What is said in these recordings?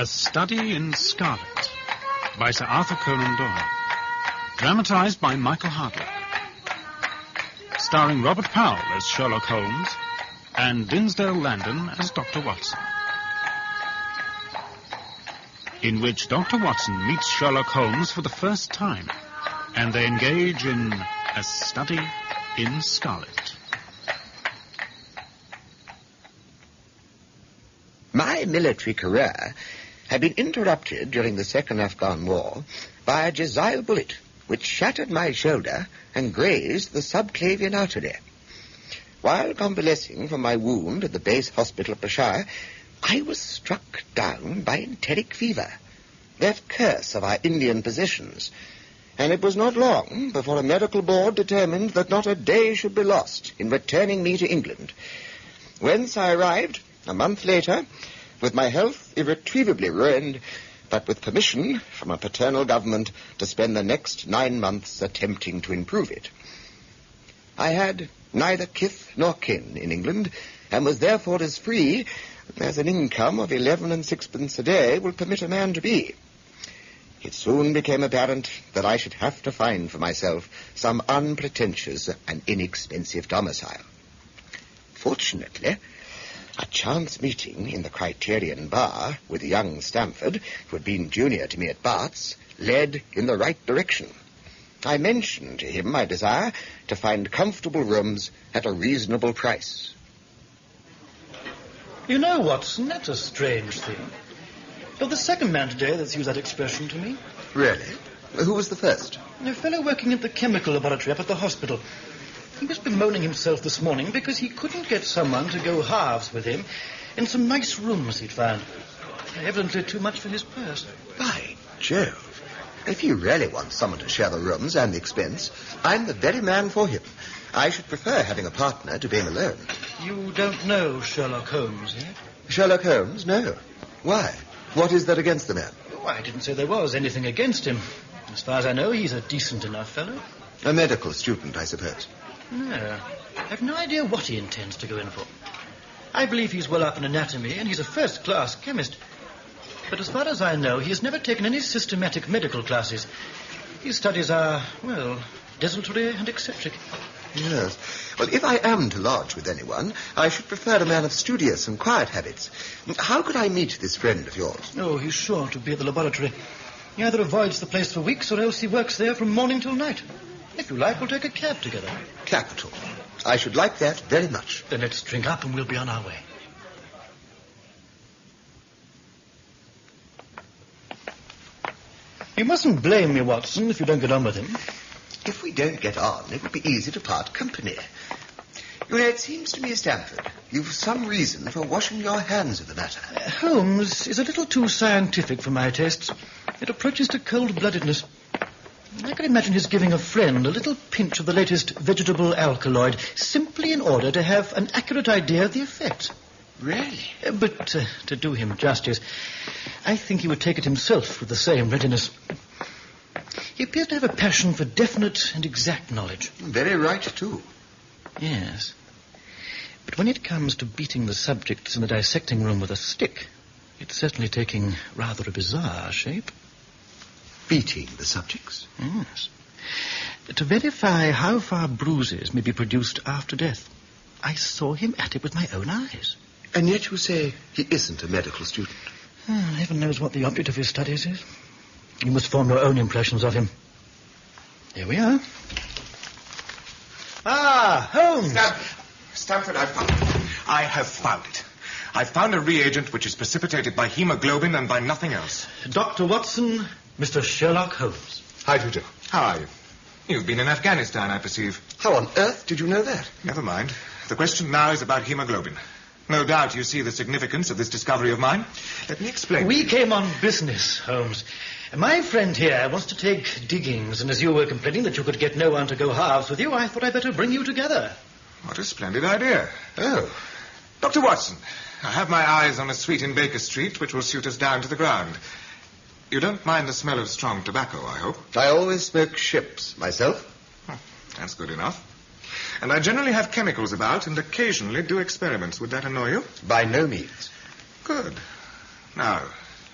A Study in Scarlet by Sir Arthur Conan Doyle. Dramatised by Michael Hardwick. Starring Robert Powell as Sherlock Holmes and Dinsdale Landen as Dr. Watson. In which Dr. Watson meets Sherlock Holmes for the first time, and they engage in A Study in Scarlet. My military career had been interrupted during the Second Afghan War by a Jezile bullet which shattered my shoulder and grazed the subclavian artery. While convalescing from my wound at the base hospital of Peshawar, I was struck down by enteric fever, that curse of our Indian positions, and it was not long before a medical board determined that not a day should be lost in returning me to England, whence I arrived a month later, with my health irretrievably ruined, but with permission from a paternal government to spend the next 9 months attempting to improve it. I had neither kith nor kin in England, and was therefore as free as an income of 11 6 a day will permit a man to be. It soon became apparent that I should have to find for myself some unpretentious and inexpensive domicile. Fortunately, a chance meeting in the Criterion Bar with young Stamford, who had been junior to me at Bart's, led in the right direction. I mentioned to him my desire to find comfortable rooms at a reasonable price. You know, Watson, that's a strange thing. You're the second man today that's used that expression to me. Really? Who was the first? A fellow working at the chemical laboratory up at the hospital. He was bemoaning himself this morning because he couldn't get someone to go halves with him in some nice rooms he'd found. Evidently too much for his purse. By Jove. If he really wants someone to share the rooms and the expense, I'm the very man for him. I should prefer having a partner to being alone. You don't know Sherlock Holmes yet? Sherlock Holmes? No. Why? What is there against the man? Oh, I didn't say there was anything against him. As far as I know, he's a decent enough fellow. A medical student, I suppose. No. I've no idea what he intends to go in for. I believe he's well up in anatomy, and he's a first-class chemist. But as far as I know, he has never taken any systematic medical classes. His studies are, well, desultory and eccentric. Yes. Well, if I am to lodge with anyone, I should prefer a man of studious and quiet habits. How could I meet this friend of yours? Oh, he's sure to be at the laboratory. He either avoids the place for weeks, or else he works there from morning till night. If you like, we'll take a cab together. Capital. I should like that very much. Then let's drink up and we'll be on our way. You mustn't blame me, Watson, if you don't get on with him. If we don't get on, it would be easy to part company. You know, it seems to me, Stamford, you've some reason for washing your hands of the matter. Holmes is a little too scientific for my tastes. It approaches to cold-bloodedness. I can imagine his giving a friend a little pinch of the latest vegetable alkaloid simply in order to have an accurate idea of the effects. Really? But to do him justice, I think he would take it himself with the same readiness. He appears to have a passion for definite and exact knowledge. Very right, too. Yes. But when it comes to beating the subjects in the dissecting room with a stick, it's certainly taking rather a bizarre shape. Beating the subjects? Yes. To verify how far bruises may be produced after death, I saw him at it with my own eyes. And yet you say he isn't a medical student? Heaven knows what the object of his studies is. You must form your own impressions of him. Here we are. Ah, Holmes! Stamford, I have found it. I've found a reagent which is precipitated by hemoglobin and by nothing else. Dr. Watson, Mr. Sherlock Holmes. How do you do? How are you? You've been in Afghanistan, I perceive. How on earth did you know that? Never mind. The question now is about hemoglobin. No doubt you see the significance of this discovery of mine. Let me explain. We came on business, Holmes. My friend here wants to take diggings, and as you were complaining that you could get no one to go halves with you, I thought I'd better bring you together. What a splendid idea. Oh. Dr. Watson, I have my eyes on a suite in Baker Street which will suit us down to the ground. You don't mind the smell of strong tobacco, I hope? I always smoke ships myself. That's good enough. And I generally have chemicals about and occasionally do experiments. Would that annoy you? By no means. Good. Now,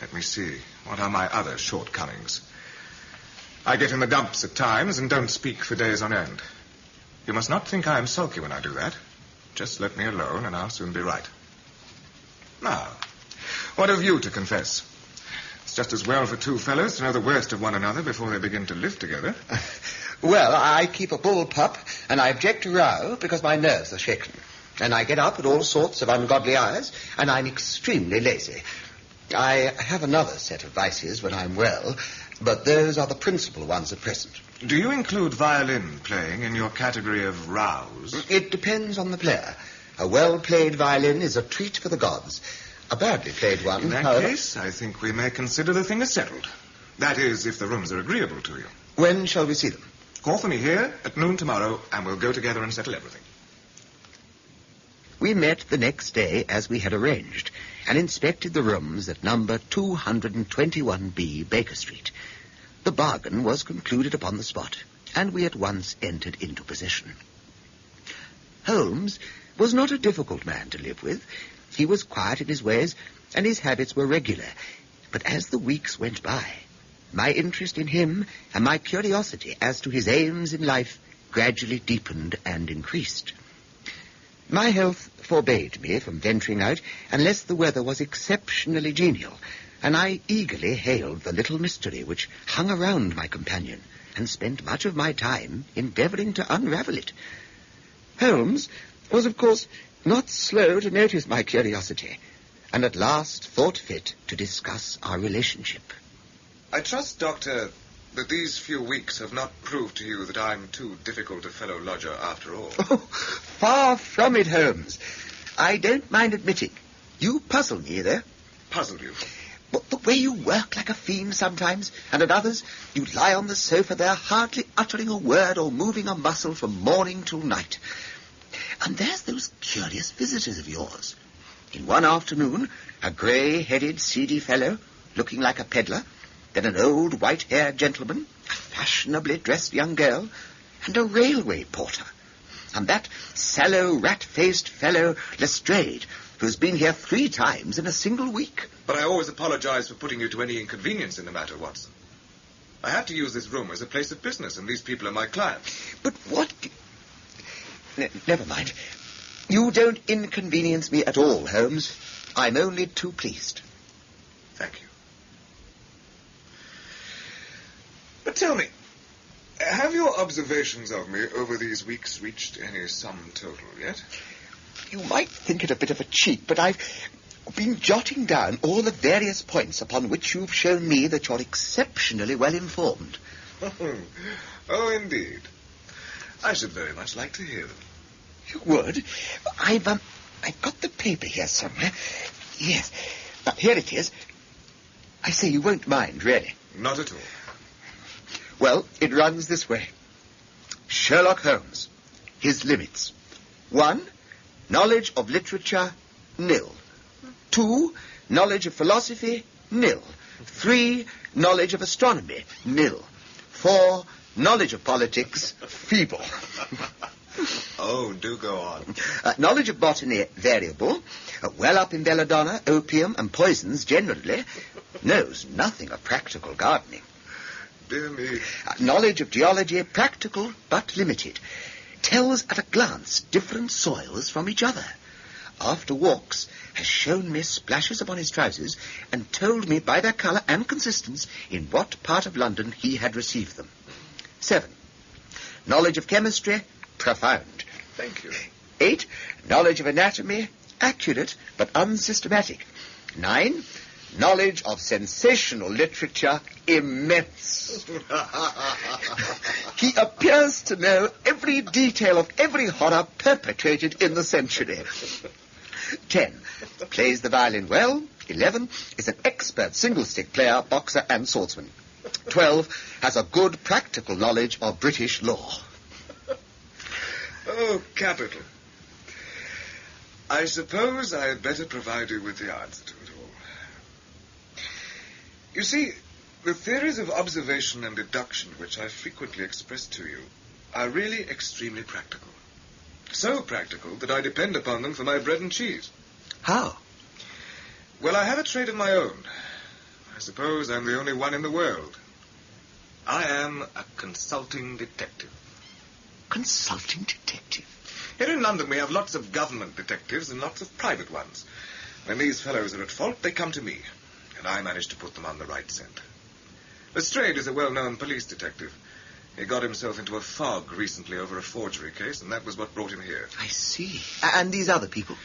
Let me see. What are my other shortcomings? I get in the dumps at times and don't speak for days on end. You must not think I am sulky when I do that. Just let me alone and I'll soon be right. Now, what have you to confess? It's just as well for two fellows to know the worst of one another before they begin to live together. Well, I keep a bull pup, and I object to row because my nerves are shaken. And I get up at all sorts of ungodly hours, and I'm extremely lazy. I have another set of vices when I'm well, but those are the principal ones at present. Do you include violin playing in your category of rows? It depends on the player. A well-played violin is a treat for the gods. A badly played one, In that however... case, I think we may consider the thing as settled. That is, if the rooms are agreeable to you. When shall we see them? Call for me here at noon tomorrow, and we'll go together and settle everything. We met the next day as we had arranged, and inspected the rooms at number 221B Baker Street. The bargain was concluded upon the spot, and we at once entered into possession. Holmes was not a difficult man to live with. He was quiet in his ways, and his habits were regular. But as the weeks went by, my interest in him and my curiosity as to his aims in life gradually deepened and increased. My health forbade me from venturing out unless the weather was exceptionally genial, and I eagerly hailed the little mystery which hung around my companion and spent much of my time endeavouring to unravel it. Holmes was, of course, not slow to notice my curiosity, and at last thought fit to discuss our relationship. I trust, Doctor, that these few weeks have not proved to you that I'm too difficult a fellow lodger after all. Oh, far from it, Holmes. I don't mind admitting. You puzzle me, though. Puzzle you? But the way you work like a fiend sometimes, and at others you lie on the sofa there hardly uttering a word or moving a muscle from morning till night. And there's those curious visitors of yours. In one afternoon, a grey-headed, seedy fellow, looking like a peddler, then an old white-haired gentleman, a fashionably dressed young girl, and a railway porter. And that sallow, rat-faced fellow, Lestrade, who's been here 3 times in a single week. But I always apologize for putting you to any inconvenience in the matter, Watson. I have to use this room as a place of business, and these people are my clients. But what... Never mind. You don't inconvenience me at all, Holmes. I'm only too pleased. Thank you. But tell me, have your observations of me over these weeks reached any sum total yet? You might think it a bit of a cheat, but I've been jotting down all the various points upon which you've shown me that you're exceptionally well informed. Oh, indeed. I should very much like to hear them. You would? I've got the paper here somewhere. Yes. Here it is. I say, you won't mind, really. Not at all. Well, it runs this way. Sherlock Holmes. His limits. 1, knowledge of literature, nil. 2, knowledge of philosophy, nil. 3, knowledge of astronomy, nil. 4, knowledge of politics, feeble. Oh, do go on. Knowledge of botany, variable. Well up in belladonna, opium, and poisons generally. Knows nothing of practical gardening. Dear me. Knowledge of geology, practical but limited. Tells at a glance different soils from each other. After walks, has shown me splashes upon his trousers and told me by their colour and consistence in what part of London he had received them. 7, knowledge of chemistry, profound. Thank you. 8, knowledge of anatomy, accurate but unsystematic. 9, knowledge of sensational literature, immense. He appears to know every detail of every horror perpetrated in the century. 10, plays the violin well. 11, is an expert single-stick player, boxer, and swordsman. 12, has a good practical knowledge of British law. Oh, capital. I suppose I had better provide you with the answer to it all. You see, the theories of observation and deduction which I frequently express to you are really extremely practical. So practical that I depend upon them for my bread and cheese. How? Well, I have a trade of my own. suppose I'm the only one in the world. I am a consulting detective. Consulting detective? Here in London we have lots of government detectives and lots of private ones. When these fellows are at fault, they come to me, and I manage to put them on the right scent. Lestrade is a well-known police detective. He got himself into a fog recently over a forgery case, and that was what brought him here. I see. And these other people?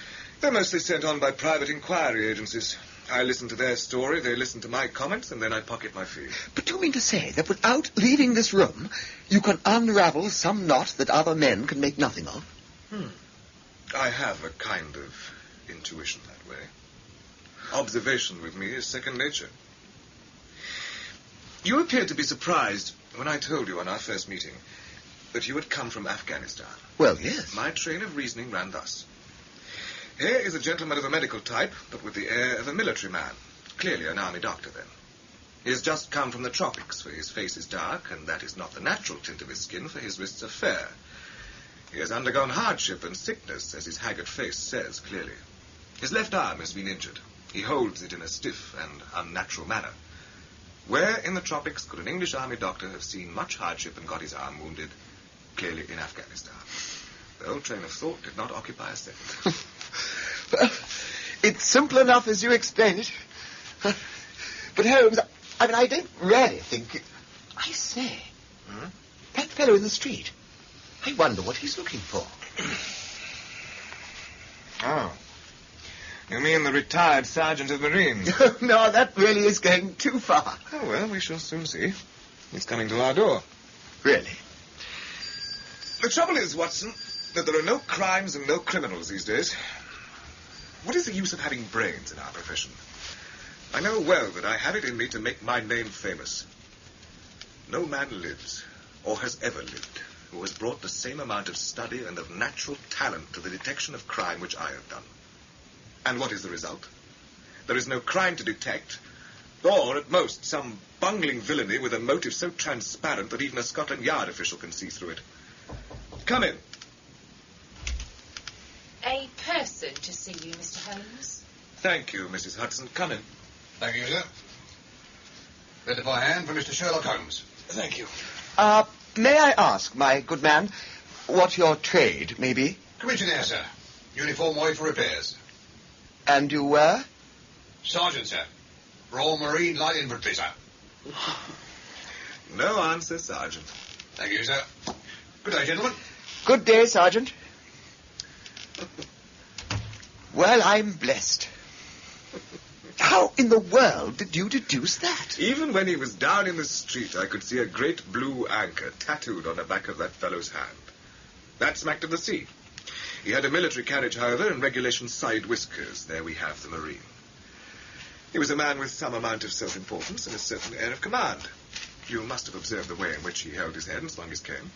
They're mostly sent on by private inquiry agencies. I listen to their story, they listen to my comments, and then I pocket my fee. But do you mean to say that without leaving this room, you can unravel some knot that other men can make nothing of? I have a kind of intuition that way. Observation with me is second nature. You appeared to be surprised when I told you on our first meeting that you had come from Afghanistan. Well, yes. My train of reasoning ran thus. Here is a gentleman of a medical type, but with the air of a military man. Clearly an army doctor, then. He has just come from the tropics, for his face is dark, and that is not the natural tint of his skin, for his wrists are fair. He has undergone hardship and sickness, as his haggard face says clearly. His left arm has been injured. He holds it in a stiff and unnatural manner. Where in the tropics could an English army doctor have seen much hardship and got his arm wounded? Clearly in Afghanistan. The old train of thought did not occupy a second. Well, it's simple enough as you explain it. But Holmes, I don't really think... I say, that fellow in the street, I wonder what he's looking for. Oh. You mean the retired sergeant of Marines? No, that really is going too far. Oh, well, we shall soon see. He's coming to our door. Really? The trouble is, Watson, that there are no crimes and no criminals these days. What is the use of having brains in our profession? I know well that I have it in me to make my name famous. No man lives, or has ever lived, who has brought the same amount of study and of natural talent to the detection of crime which I have done. And what is the result? There is no crime to detect, or, at most, some bungling villainy with a motive so transparent that even a Scotland Yard official can see through it. Come in. A person to see you, Mr. Holmes. Thank you, Mrs. Hudson. Come in. Thank you, sir. Letter by hand for Mr. Sherlock Holmes. Thank you. May I ask, my good man, what your trade may be? Commissionaire, sir. Uniform way for repairs. And you were? Sergeant, sir. Royal Marine Light Infantry, sir. No answer, Sergeant. Thank you, sir. Good day, gentlemen. Good day, Sergeant. Well, I'm blessed. How in the world did you deduce that? Even when he was down in the street, I could see a great blue anchor tattooed on the back of that fellow's hand. That smacked of the sea. He had a military carriage, however, and regulation side whiskers. There we have the Marine. He was a man with some amount of self-importance and a certain air of command. You must have observed the way in which he held his head and swung his cane.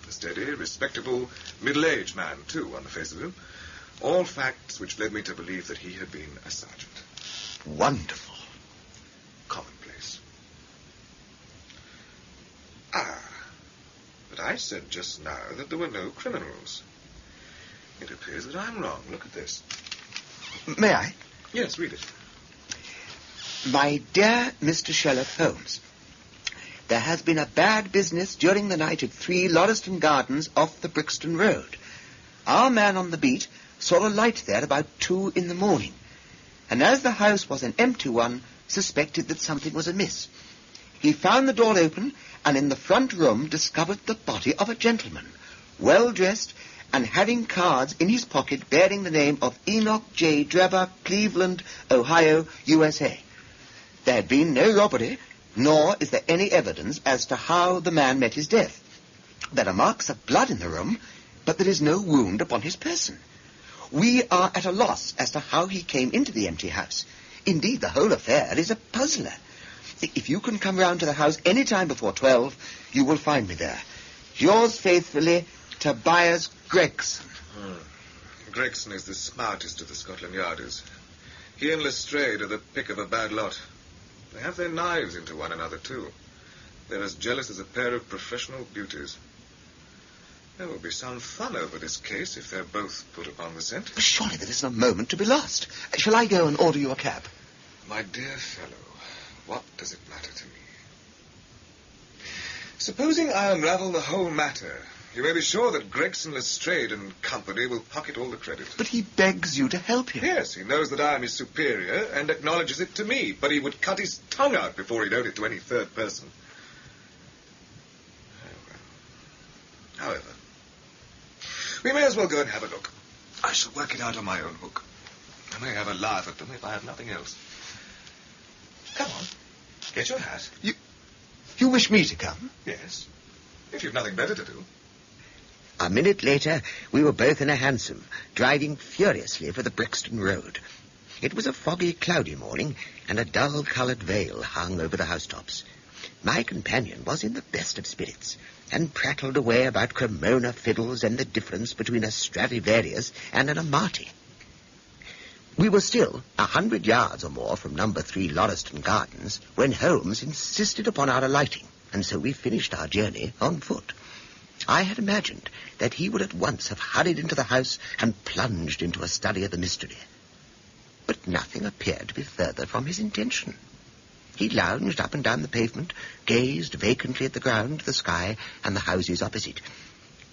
A steady, respectable, middle-aged man, too, on the face of him. All facts which led me to believe that he had been a sergeant. Wonderful. Commonplace. But I said just now that there were no criminals. It appears that I'm wrong. Look at this. May I? Yes, read it. My dear Mr. Sherlock Holmes, there has been a bad business during the night at 3 Lauriston Gardens off the Brixton Road. Our man on the beat saw a light there about 2 in the morning, and as the house was an empty one, suspected that something was amiss. He found the door open, and in the front room discovered the body of a gentleman, well dressed, and having cards in his pocket bearing the name of Enoch J. Drebber, Cleveland, Ohio, USA. There had been no robbery, nor is there any evidence as to how the man met his death. There are marks of blood in the room, but there is no wound upon his person. We are at a loss as to how he came into the empty house. Indeed, the whole affair is a puzzler. If you can come round to the house any time before 12, you will find me there. Yours faithfully, Tobias Gregson. Gregson is the smartest of the Scotland Yarders. He and Lestrade are the pick of a bad lot. They have their knives into one another, too. They're as jealous as a pair of professional beauties. There will be some fun over this case if they're both put upon the scent. But surely there isn't a moment to be lost. Shall I go and order you a cab? My dear fellow, what does it matter to me? Supposing I unravel the whole matter, you may be sure that Gregson, Lestrade and company will pocket all the credit. But he begs you to help him. Yes, he knows that I am his superior and acknowledges it to me, but he would cut his tongue out before he'd own it to any third person. However, we may as well go and have a look. I shall work it out on my own hook. I may have a laugh at them if I have nothing else. Come on, get your hat. You wish me to come? Yes, if you've nothing better to do. A minute later, we were both in a hansom, driving furiously for the Brixton Road. It was a foggy, cloudy morning, and a dull-coloured veil hung over the housetops. My companion was in the best of spirits, and prattled away about Cremona fiddles and the difference between a Stradivarius and an Amati. We were still 100 yards or more from number 3 Lauriston Gardens when Holmes insisted upon our alighting, and so we finished our journey on foot. I had imagined that he would at once have hurried into the house and plunged into a study of the mystery. But nothing appeared to be further from his intention. He lounged up and down the pavement, gazed vacantly at the ground, the sky, and the houses opposite.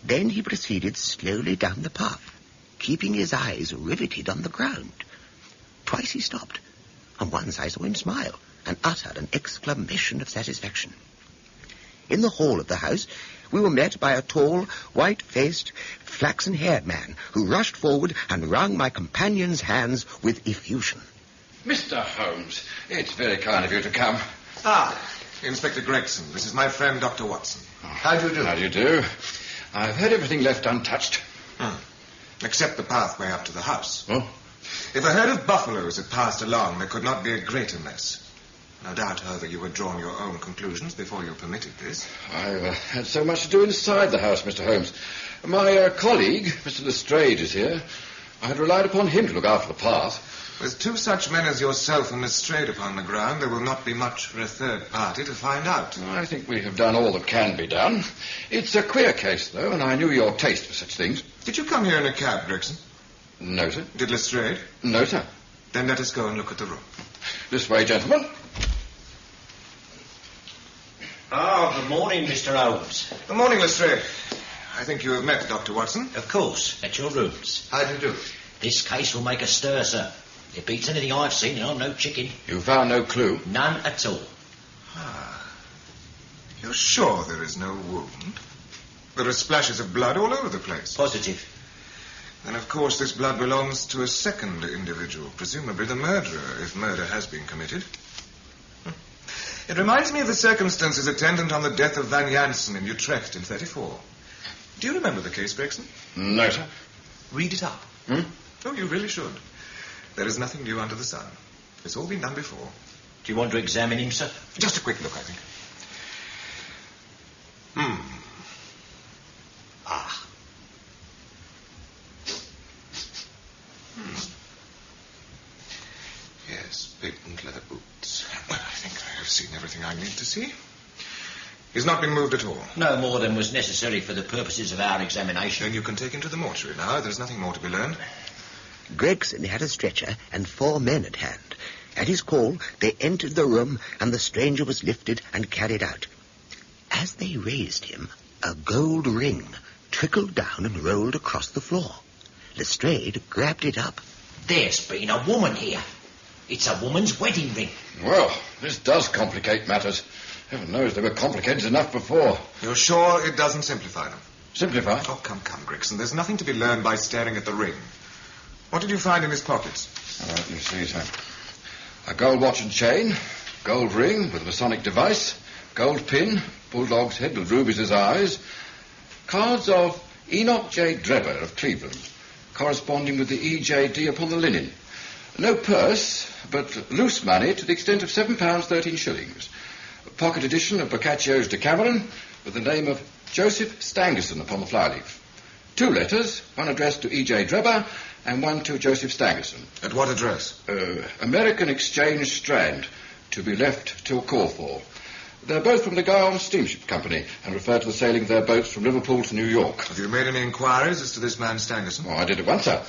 Then he proceeded slowly down the path, keeping his eyes riveted on the ground. Twice he stopped, and once I saw him smile and utter an exclamation of satisfaction. In the hall of the house, we were met by a tall, white-faced, flaxen-haired man who rushed forward and wrung my companion's hands with effusion. Mr. Holmes, it's very kind of you to come. Ah, Inspector Gregson. This is my friend, Dr. Watson. How do you do? How do you do? I've had everything left untouched. Except the pathway up to the house. Oh? If a herd of buffaloes had passed along, there could not be a greater mess. No doubt, however, you had drawn your own conclusions before you permitted this. I've had so much to do inside the house, Mr. Holmes. My colleague, Mr. Lestrade, is here. I had relied upon him to look after the path. With two such men as yourself and Lestrade upon the ground, there will not be much for a third party to find out. I think we have done all that can be done. It's a queer case, though, and I knew your taste for such things. Did you come here in a cab, Gregson? No, sir. Did Lestrade? No, sir. Then let us go and look at the room. This way, gentlemen. Good morning, Mr. Holmes. Good morning, Lestrade. I think you have met Dr. Watson. Of course, at your rooms. How do you do? This case will make a stir, sir. It beats anything I've seen, and I'm no chicken. You found no clue? None at all. You're sure there is no wound? There are splashes of blood all over the place. Positive. Then, of course, this blood belongs to a second individual, presumably the murderer, if murder has been committed. It reminds me of the circumstances attendant on the death of Van Jansen in Utrecht in 34. Do you remember the case, Brixton? No, sir. Read it up. Oh, you really should. There is nothing new under the sun. It's all been done before. Do you want to examine him, sir? Just a quick look, I think. Yes, patent leather boots. Well, I think I have seen everything I need to see. He's not been moved at all. No more than was necessary for the purposes of our examination. Then you can take him to the mortuary now. There's nothing more to be learned. Gregson had a stretcher and 4 men at hand. At his call, they entered the room, and the stranger was lifted and carried out. As they raised him, a gold ring trickled down and rolled across the floor. Lestrade grabbed it up. There's been a woman here. It's a woman's wedding ring. Well, this does complicate matters. Heaven knows they were complicated enough before. You're sure it doesn't simplify them? Simplify? Oh, come, Gregson. There's nothing to be learned by staring at the ring. What did you find in his pockets? Let me see, sir. A gold watch and chain, gold ring with a Masonic device, gold pin, bulldog's head with rubies' eyes, cards of Enoch J. Drebber of Cleveland, corresponding with the EJD upon the linen. No purse, but loose money to the extent of £7.13. A pocket edition of Boccaccio's Decameron with the name of Joseph Stangerson upon the flyleaf. 2 letters, one addressed to E.J. Drebber and one to Joseph Stangerson. At what address? American Exchange Strand, to be left till call for. They're both from the Guyana Steamship Company and refer to the sailing of their boats from Liverpool to New York. Have you made any inquiries as to this man Stangerson? Oh, I did at once, sir.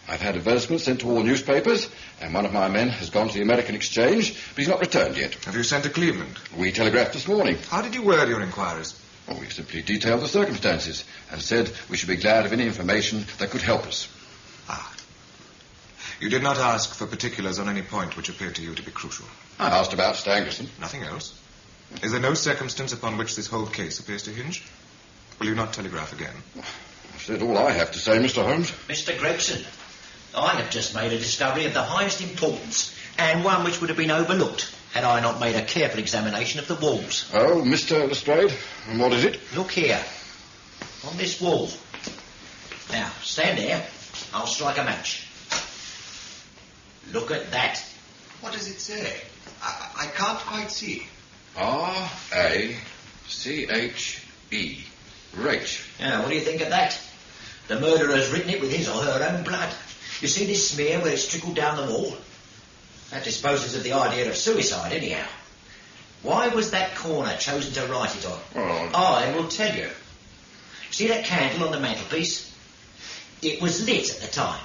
I've had advertisements sent to all newspapers, and one of my men has gone to the American Exchange, but he's not returned yet. Have you sent to Cleveland? We telegraphed this morning. How did you word your inquiries? Oh, we simply detailed the circumstances and said we should be glad of any information that could help us. Ah. You did not ask for particulars on any point which appeared to you to be crucial. I asked about Stangerson. Nothing else? Is there no circumstance upon which this whole case appears to hinge? Will you not telegraph again? I've said all I have to say, Mr. Holmes. Mr. Gregson, I have just made a discovery of the highest importance, and one which would have been overlooked had I not made a careful examination of the walls. Oh, Mr. Lestrade, and what is it? Look here, on this wall. Now, stand there. I'll strike a match. Look at that. What does it say? I can't quite see. R-A-C-H-E. Rach. Now, what do you think of that? The murderer has written it with his or her own blood. You see this smear where it's trickled down the wall? That disposes of the idea of suicide, anyhow. Why was that corner chosen to write it on? Oh. I will tell you. See that candle on the mantelpiece? It was lit at the time.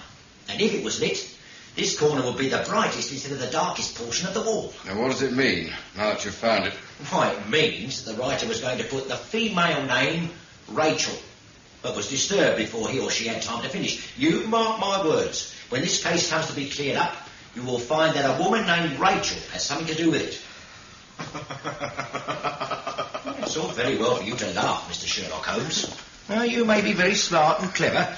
And if it was lit, this corner would be the brightest instead of the darkest portion of the wall. Now, what does it mean, now that you've found it? Why, it means that the writer was going to put the female name Rachel, but was disturbed before he or she had time to finish. You mark my words. When this case comes to be cleared up, you will find that a woman named Rachel has something to do with it. It's all very well for you to laugh, Mr. Sherlock Holmes. Now, you may be very smart and clever,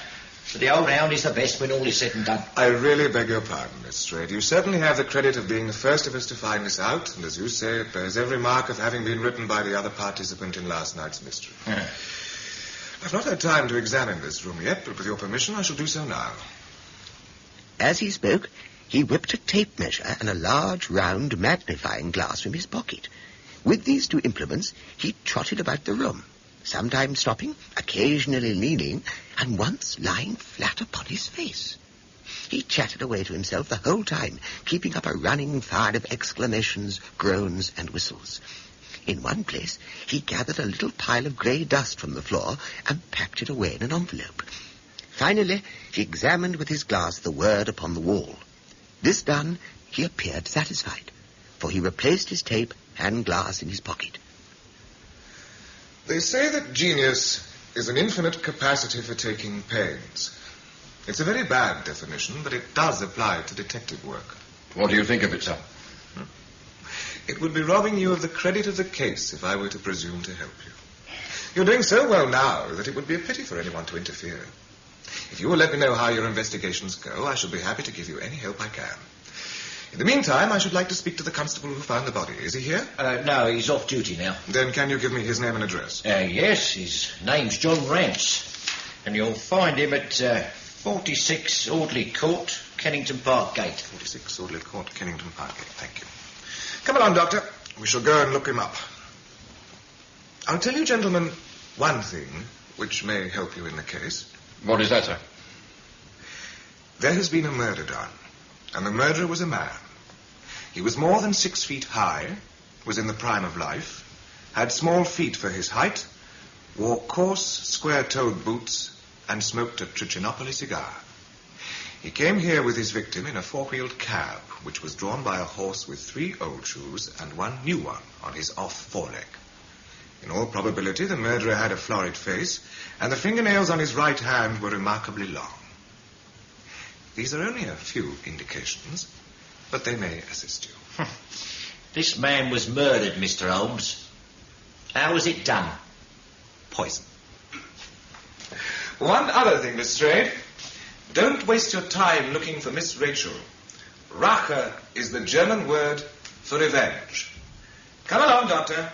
but the old hound is the best when all is said and done. I really beg your pardon, Lestrade. You certainly have the credit of being the first of us to find this out, and as you say, it bears every mark of having been written by the other participant in last night's mystery. I've not had time to examine this room yet, but with your permission, I shall do so now. As he spoke, he whipped a tape measure and a large, round magnifying glass from his pocket. With these two implements, he trotted about the room, sometimes stopping, occasionally leaning, and once lying flat upon his face. He chattered away to himself the whole time, keeping up a running fire of exclamations, groans, and whistles. In one place, he gathered a little pile of grey dust from the floor and packed it away in an envelope. Finally, he examined with his glass the word upon the wall. This done, he appeared satisfied, for he replaced his tape and glass in his pocket. They say that genius is an infinite capacity for taking pains. It's a very bad definition, but it does apply to detective work. What do you think of it, sir? It would be robbing you of the credit of the case if I were to presume to help you. You're doing so well now that it would be a pity for anyone to interfere. If you will let me know how your investigations go, I shall be happy to give you any help I can. In the meantime, I should like to speak to the constable who found the body. Is he here? No, he's off duty now. Then can you give me his name and address? Yes, his name's John Rance. And you'll find him at 46 Audley Court, Kennington Park Gate. 46 Audley Court, Kennington Park Gate. Thank you. Come along, Doctor. We shall go and look him up. I'll tell you, gentlemen, one thing which may help you in the case. What is that, sir? There has been a murder done, and the murderer was a man. He was more than 6 feet high, was in the prime of life, had small feet for his height, wore coarse, square-toed boots, and smoked a Trichinopoly cigar. He came here with his victim in a 4-wheeled cab, which was drawn by a horse with 3 old shoes and 1 new one on his off foreleg. In all probability, the murderer had a florid face, and the fingernails on his right hand were remarkably long. These are only a few indications, but they may assist you. This man was murdered, Mr. Holmes. How was it done? Poison. One other thing, Lestrade. Don't waste your time looking for Miss Rachel. Rache is the German word for revenge. Come along, Doctor.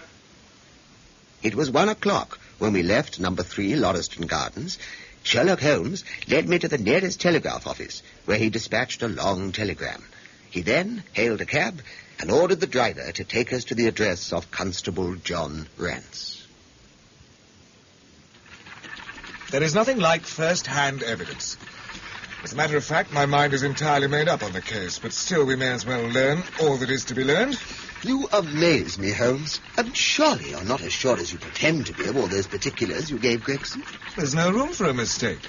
It was 1 o'clock when we left number 3 Lauriston Gardens. Sherlock Holmes led me to the nearest telegraph office, where he dispatched a long telegram. He then hailed a cab and ordered the driver to take us to the address of Constable John Rance. There is nothing like first-hand evidence. As a matter of fact, my mind is entirely made up on the case, but still we may as well learn all that is to be learned. You amaze me, Holmes. And surely you're not as sure as you pretend to be of all those particulars you gave Gregson. There's no room for a mistake.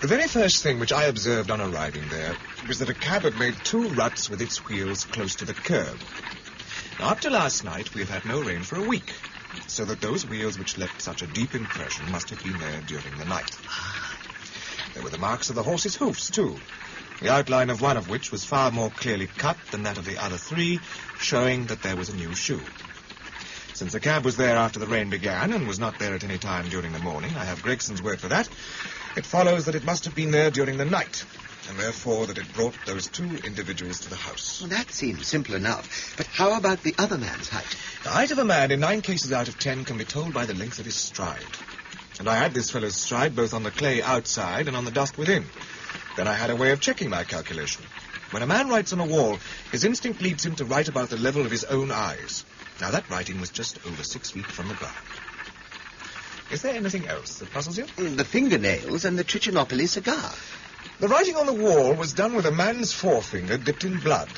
The very first thing which I observed on arriving there was that a cab had made 2 ruts with its wheels close to the curb. Now, up to last night, we have had no rain for a week, so that those wheels which left such a deep impression must have been there during the night. There were the marks of the horse's hoofs, too, the outline of one of which was far more clearly cut than that of the other 3, showing that there was a new shoe. Since the cab was there after the rain began and was not there at any time during the morning, I have Gregson's word for that, it follows that it must have been there during the night, and therefore that it brought those 2 individuals to the house. Well, that seems simple enough. But how about the other man's height? The height of a man, in 9 cases out of 10, can be told by the length of his stride. And I had this fellow's stride both on the clay outside and on the dust within. Then I had a way of checking my calculation. When a man writes on a wall, his instinct leads him to write about the level of his own eyes. Now, that writing was just over 6 feet from the ground. Is there anything else that puzzles you? The fingernails and the Trichinopoly cigar. The writing on the wall was done with a man's forefinger dipped in blood.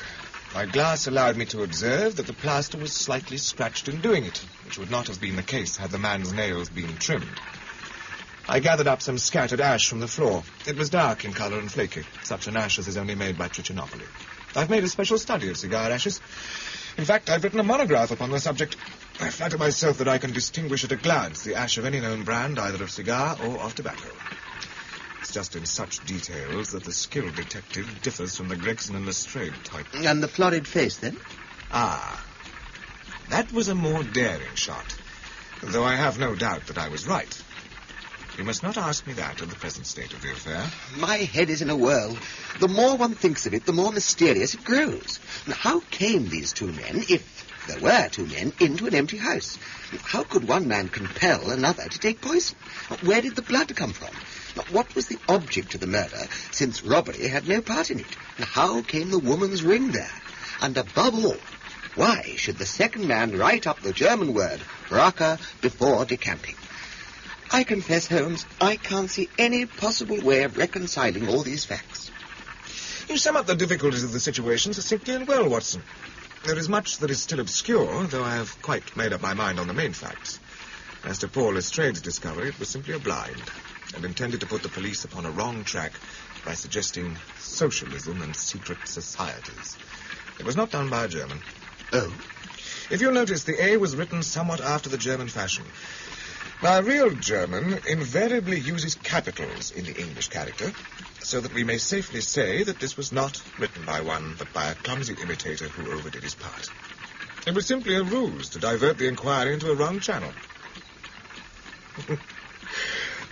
My glass allowed me to observe that the plaster was slightly scratched in doing it, which would not have been the case had the man's nails been trimmed. I gathered up some scattered ash from the floor. It was dark in colour and flaky, such an ash as is only made by Trichinopoly. I've made a special study of cigar ashes. In fact, I've written a monograph upon the subject. I flatter myself that I can distinguish at a glance the ash of any known brand, either of cigar or of tobacco. It's just in such details that the skilled detective differs from the Gregson and Lestrade type. And the florid face, then? Ah, that was a more daring shot, though I have no doubt that I was right. You must not ask me that in the present state of the affair. My head is in a whirl. The more one thinks of it, the more mysterious it grows. Now, how came these 2 men, if there were 2 men, into an empty house? How could one man compel another to take poison? Where did the blood come from? What was the object of the murder, since robbery had no part in it? How came the woman's ring there? And above all, why should the second man write up the German word, Rache, before decamping? I confess, Holmes, I can't see any possible way of reconciling all these facts. You sum up the difficulties of the situation succinctly and well, Watson. There is much that is still obscure, though I have quite made up my mind on the main facts. As to poor Lestrade's discovery, it was simply a blind, and intended to put the police upon a wrong track by suggesting socialism and secret societies. It was not done by a German. Oh? If you notice, the A was written somewhat after the German fashion. Now, a real German invariably uses capitals in the English character, so that we may safely say that this was not written by one, but by a clumsy imitator who overdid his part. It was simply a ruse to divert the inquiry into a wrong channel.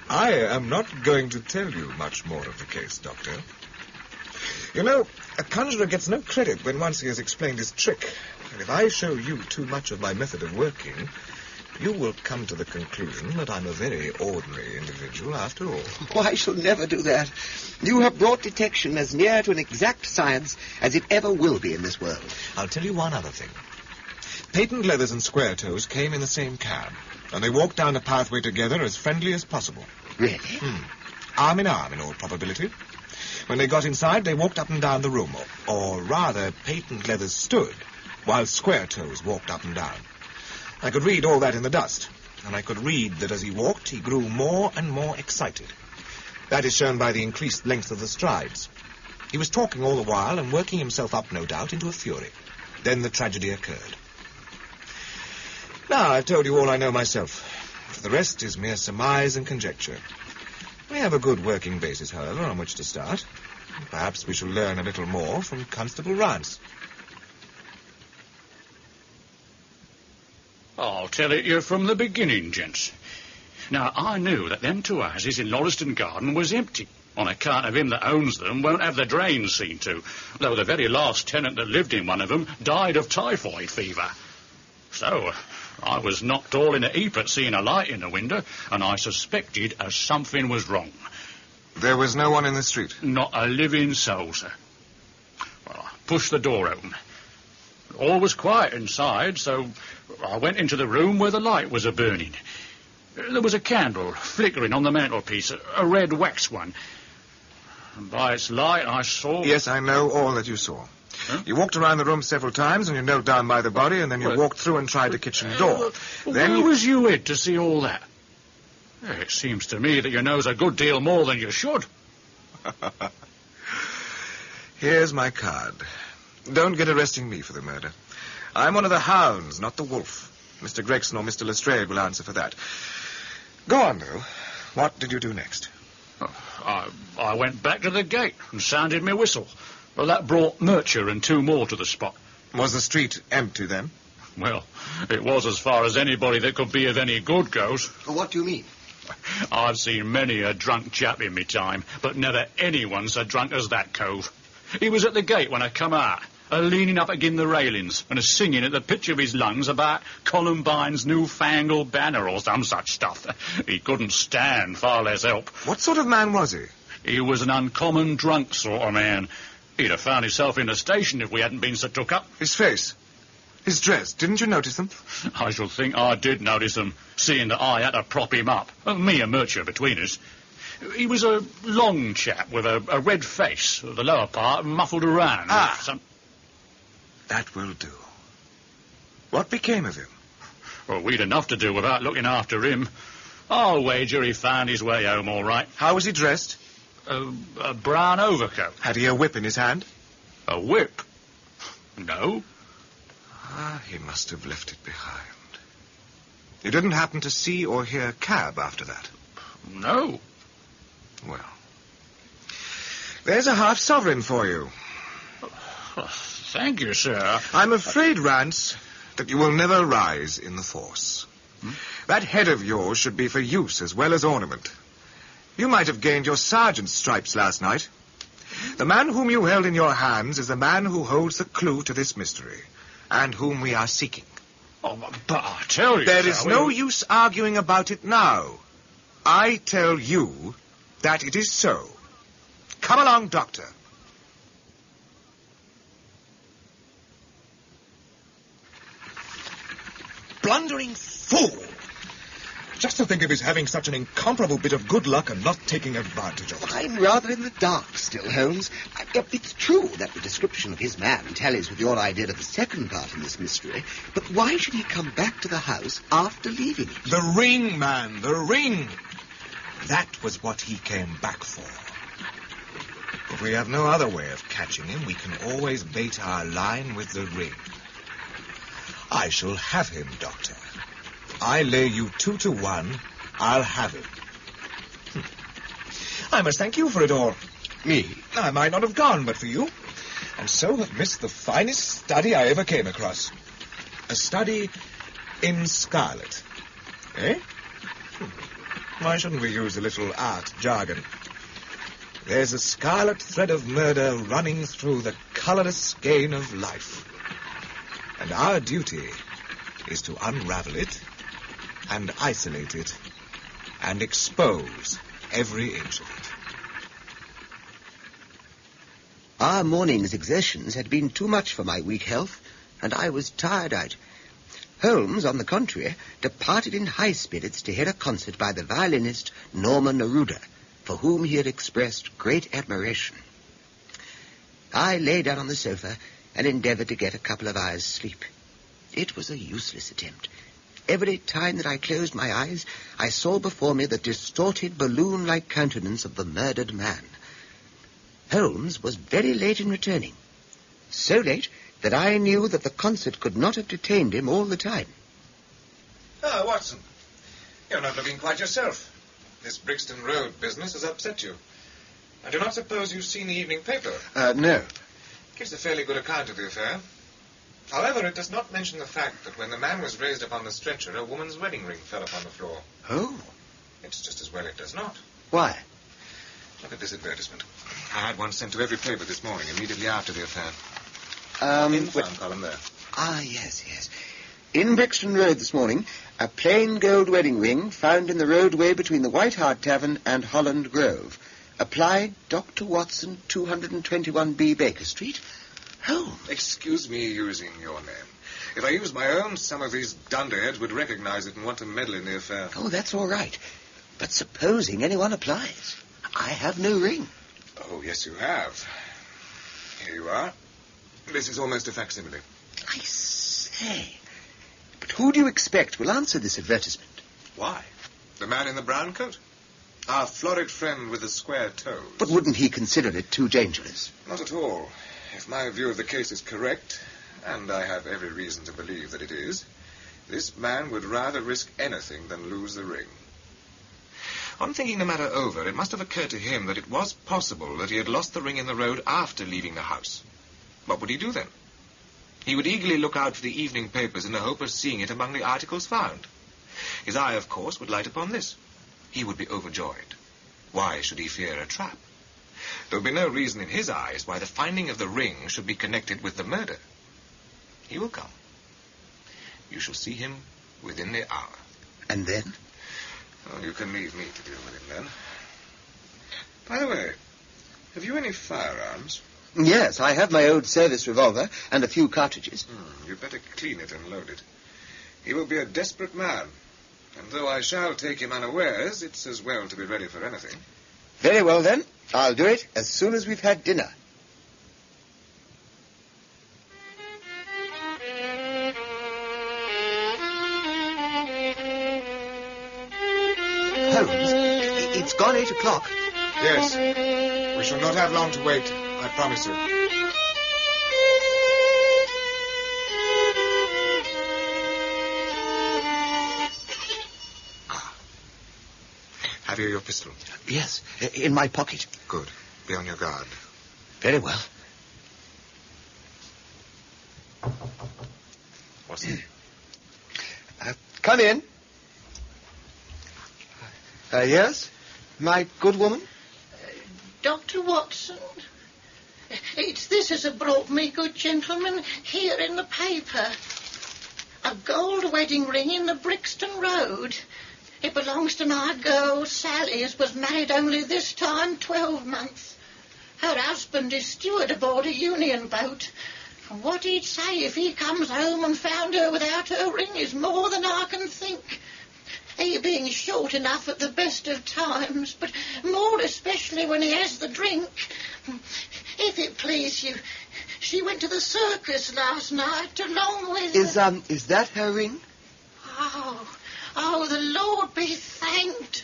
I am not going to tell you much more of the case, Doctor. You know, a conjurer gets no credit when once he has explained his trick, and if I show you too much of my method of working, you will come to the conclusion that I'm a very ordinary individual after all. Oh, I shall never do that. You have brought detection as near to an exact science as it ever will be in this world. I'll tell you one other thing. Patent Leathers and Square Toes came in the same cab, and they walked down the pathway together as friendly as possible. Really? Arm in arm, in all probability. When they got inside, they walked up and down the room, or rather, Patent Leathers stood, while Square Toes walked up and down. I could read all that in the dust, and I could read that as he walked, he grew more and more excited. That is shown by the increased length of the strides. He was talking all the while and working himself up, no doubt, into a fury. Then the tragedy occurred. Now, I've told you all I know myself. The rest is mere surmise and conjecture. We have a good working basis, however, on which to start. Perhaps we shall learn a little more from Constable Rance. I'll tell it you from the beginning, gents. Now, I knew that them 2 houses in Lauriston Garden was empty, on account of him that owns them won't have the drains seen to, though the very last tenant that lived in one of them died of typhoid fever. So, I was knocked all in a heap at seeing a light in the window, and I suspected as something was wrong. There was no one in the street? Not a living soul, sir. Well, I pushed the door open. All was quiet inside, so I went into the room where the light was a-burning. There was a candle flickering on the mantelpiece, a red wax one. And by its light I saw... Yes, I know all that you saw. Huh? You walked around the room several times, and you knelt down by the body, and then you walked through and tried the kitchen door. Where was you hid to see all that? It seems to me that you knows a good deal more than you should. Here's my card. Don't get arresting me for the murder. I'm one of the hounds, not the wolf. Mr. Gregson or Mr. Lestrade will answer for that. Go on, though. What did you do next? I went back to the gate and sounded my whistle. Well, that brought Murcher and two more to the spot. Was the street empty then? Well, it was as far as anybody that could be of any good goes. What do you mean? I've seen many a drunk chap in me time, but never anyone so drunk as that cove. He was at the gate when I come out, leaning up agin the railings and singing at the pitch of his lungs about Columbine's newfangled banner or some such stuff. He couldn't stand, far less help. What sort of man was he? He was an uncommon drunk sort of man. He'd have found himself in the station if we hadn't been so took up. His face? His dress? Didn't you notice them? I shall think I did notice them, seeing that I had to prop him up. Me and Murcher between us. He was a long chap with a red face, the lower part muffled around. That will do. What became of him? Well, we'd enough to do without looking after him. I'll wager he found his way home all right. How was he dressed? A brown overcoat. Had he a whip in his hand? A whip? No. He must have left it behind. You didn't happen to see or hear a cab after that? No. Well, there's a half-sovereign for you. Thank you, sir. I'm afraid, Rance, that you will never rise in the force. That head of yours should be for use as well as ornament. You might have gained your sergeant's stripes last night. The man whom you held in your hands is the man who holds the clue to this mystery, and whom we are seeking. Oh, but I tell you, there is no use arguing about it now. I tell you that it is so. Come along, Doctor. Blundering fool! Just to think of his having such an incomparable bit of good luck and not taking advantage of it. I'm rather in the dark still, Holmes. It's true that the description of his man tallies with your idea of the second part in this mystery, but why should he come back to the house after leaving it? The ring, man, the ring! That was what he came back for. If we have no other way of catching him, we can always bait our line with the ring. I shall have him, Doctor. I lay you 2 to 1. I'll have him. I must thank you for it all. Me? I might not have gone but for you, and so have missed the finest study I ever came across. A study in Scarlet. Eh? Why shouldn't we use a little art jargon? There's a scarlet thread of murder running through the colourless skein of life. And our duty is to unravel it and isolate it and expose every inch of it. Our morning's exertions had been too much for my weak health, and I was tired out. Holmes, on the contrary, departed in high spirits to hear a concert by the violinist Norman Neruda, for whom he had expressed great admiration. I lay down on the sofa and endeavoured to get a couple of hours' sleep. It was a useless attempt. Every time that I closed my eyes, I saw before me the distorted, balloon-like countenance of the murdered man. Holmes was very late in returning. So late that I knew that the concert could not have detained him all the time. Ah, Watson, you're not looking quite yourself. This Brixton Road business has upset you. I do not suppose you've seen the evening paper. No. Gives a fairly good account of the affair. However, it does not mention the fact that when the man was raised upon the stretcher, a woman's wedding ring fell upon the floor. Oh. It's just as well it does not. Why? Look at this advertisement. I had one sent to every paper this morning, immediately after the affair. In the column there. Ah, yes. In Brixton Road this morning, a plain gold wedding ring found in the roadway between the White Hart Tavern and Holland Grove. Applied Dr. Watson, 221B Baker Street. Holmes. Excuse me using your name. If I used my own, some of these dunderheads would recognize it and want to meddle in the affair. Oh, that's all right. But supposing anyone applies, I have no ring. Oh, yes, you have. Here you are. This is almost a facsimile. I say. But who do you expect will answer this advertisement? Why? The man in the brown coat? Our florid friend with the square toes. But wouldn't he consider it too dangerous? Not at all. If my view of the case is correct, and I have every reason to believe that it is, this man would rather risk anything than lose the ring. On thinking the matter over, it must have occurred to him that it was possible that he had lost the ring in the road after leaving the house. What would he do then? He would eagerly look out for the evening papers in the hope of seeing it among the articles found. His eye, of course, would light upon this. He would be overjoyed. Why should he fear a trap? There would be no reason in his eyes why the finding of the ring should be connected with the murder. He will come. You shall see him within the hour. And then? Oh, you can leave me to deal with him then. By the way, have you any firearms? Yes, I have my old service revolver and a few cartridges. You'd better clean it and load it. He will be a desperate man. And though I shall take him unawares, it's as well to be ready for anything. Very well, then. I'll do it as soon as we've had dinner. Holmes, it's gone 8 o'clock. Yes. We shall not have long to wait, I promise you. Have you your pistol? Yes, in my pocket. Good. Be on your guard. Very well. Watson? Come in. Yes, my good woman? Dr. Watson, it's this as have brought me, good gentleman, here in the paper. A gold wedding ring in the Brixton Road. It belongs to my girl, Sally, as was married only this time 12 months. Her husband is steward aboard a Union boat. And what he'd say if he comes home and found her without her ring is more than I can think. He being short enough at the best of times, but more especially when he has the drink. If it please you, she went to the circus last night along with... Is that her ring? Oh, the Lord be thanked.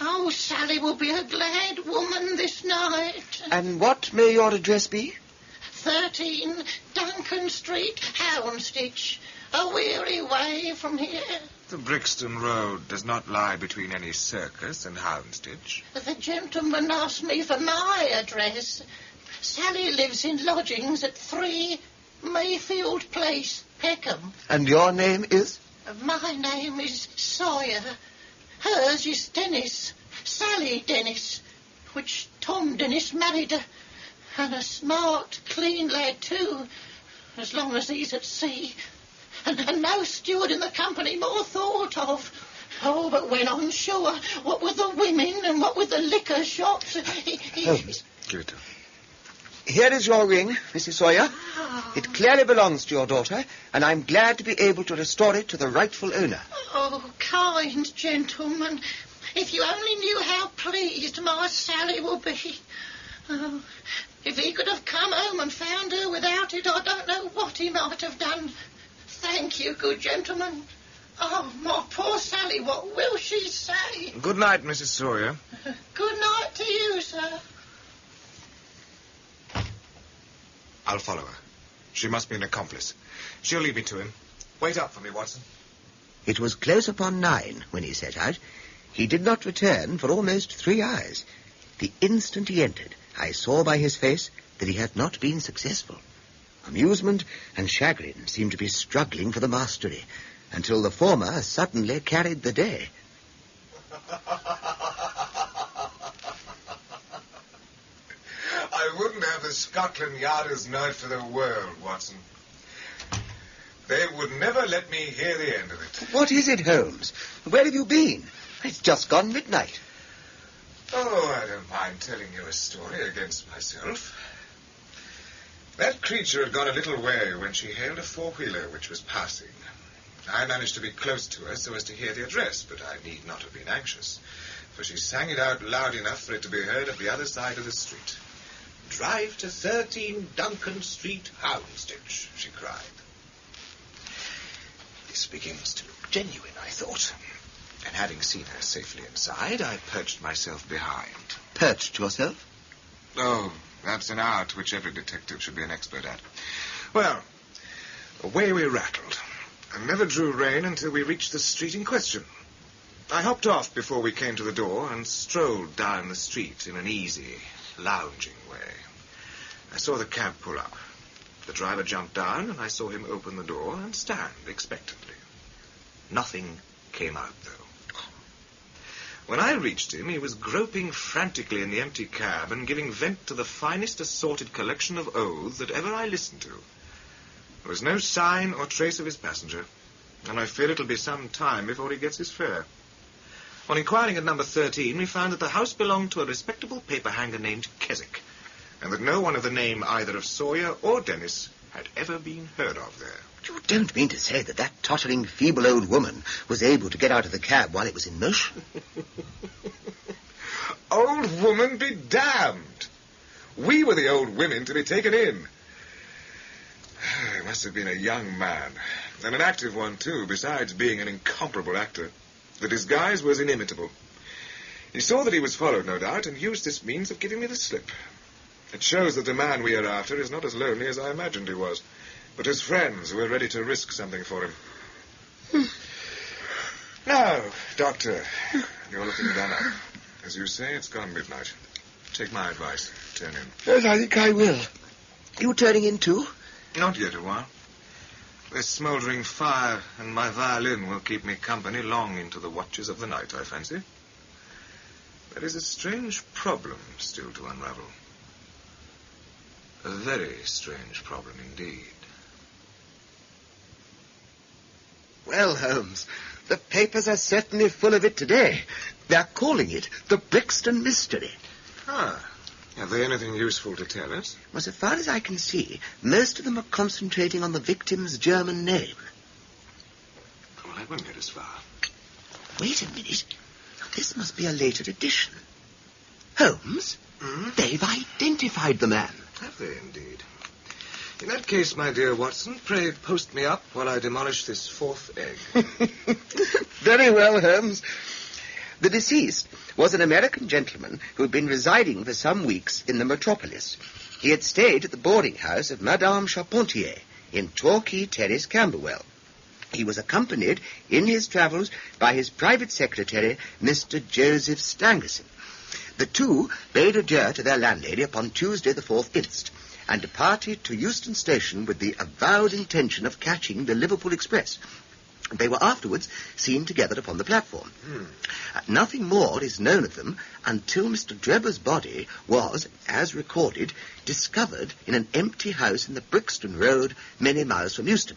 Oh, Sally will be a glad woman this night. And what may your address be? 13 Duncan Street, Houndsditch. A weary way from here. The Brixton Road does not lie between any circus and Houndsditch. The gentleman asked me for my address. Sally lives in lodgings at 3 Mayfield Place, Peckham. And your name is? My name is Sawyer. Hers is Dennis. Sally Dennis. Which Tom Dennis married her. And a smart, clean lad, too. As long as he's at sea. And no steward in the company more thought of. Oh, but when on shore, what with the women and what with the liquor shops... Holmes. Give it to him. Here is your ring, Mrs. Sawyer. Oh. It clearly belongs to your daughter, and I'm glad to be able to restore it to the rightful owner. Oh, kind gentleman. If you only knew how pleased my Sally will be. Oh, if he could have come home and found her without it, I don't know what he might have done. Thank you, good gentleman. Oh, my poor Sally, what will she say? Good night, Mrs. Sawyer. Good night to you, sir. I'll follow her. She must be an accomplice. She'll lead me to him. Wait up for me, Watson. It was close upon 9 when he set out. He did not return for almost 3 hours. The instant he entered, I saw by his face that he had not been successful. Amusement and chagrin seemed to be struggling for the mastery, until the former suddenly carried the day. I wouldn't have the Scotland Yarders know it for the world, Watson. They would never let me hear the end of it. What is it, Holmes? Where have you been? It's just gone midnight. Oh, I don't mind telling you a story against myself. That creature had gone a little way when she hailed a four-wheeler which was passing. I managed to be close to her so as to hear the address, but I need not have been anxious, for she sang it out loud enough for it to be heard at the other side of the street. "Drive to 13 Duncan Street, Houndsditch," she cried. This begins to look genuine, I thought. And having seen her safely inside, I perched myself behind. Perched yourself? Oh, that's an art which every detective should be an expert at. Well, away we rattled, and never drew rein until we reached the street in question. I hopped off before we came to the door and strolled down the street in an easy, lounging way. I saw the cab pull up. The driver jumped down, and I saw him open the door and stand expectantly. Nothing came out, though. When I reached him, he was groping frantically in the empty cab and giving vent to the finest assorted collection of oaths that ever I listened to. There was no sign or trace of his passenger, and I fear it'll be some time before he gets his fare. On inquiring at number 13, we found that the house belonged to a respectable paperhanger named Keswick, and that no one of the name either of Sawyer or Dennis had ever been heard of there. You don't mean to say that that tottering, feeble old woman was able to get out of the cab while it was in motion? Old woman be damned! We were the old women to be taken in. He must have been a young man, and an active one, too, besides being an incomparable actor. The disguise was inimitable. He saw that he was followed, no doubt, and used this means of giving me the slip. It shows that the man we are after is not as lonely as I imagined he was, but his friends were ready to risk something for him. Now, Doctor, you're looking done up. As you say, it's gone midnight. Take my advice. Turn in. Yes, I think I will. You turning in, too? Not yet a while. This smouldering fire and my violin will keep me company long into the watches of the night, I fancy. There is a strange problem still to unravel. A very strange problem indeed. Well, Holmes, the papers are certainly full of it today. They're calling it the Brixton Mystery. Ah. Have they anything useful to tell us? Well, so far as I can see, most of them are concentrating on the victim's German name. Well, that won't get us far. Wait a minute. This must be a later edition. Holmes, they've identified the man. Have they indeed? In that case, my dear Watson, pray post me up while I demolish this fourth egg. Very well, Holmes. The deceased was an American gentleman who had been residing for some weeks in the metropolis. He had stayed at the boarding house of Madame Charpentier in Torquay Terrace, Camberwell. He was accompanied in his travels by his private secretary, Mr. Joseph Stangerson. The two bade adieu to their landlady upon Tuesday the 4th inst, and departed to Euston Station with the avowed intention of catching the Liverpool Express. They were afterwards seen together upon the platform. Nothing more is known of them until Mr. Drebber's body was, as recorded, discovered in an empty house in the Brixton Road, many miles from Euston.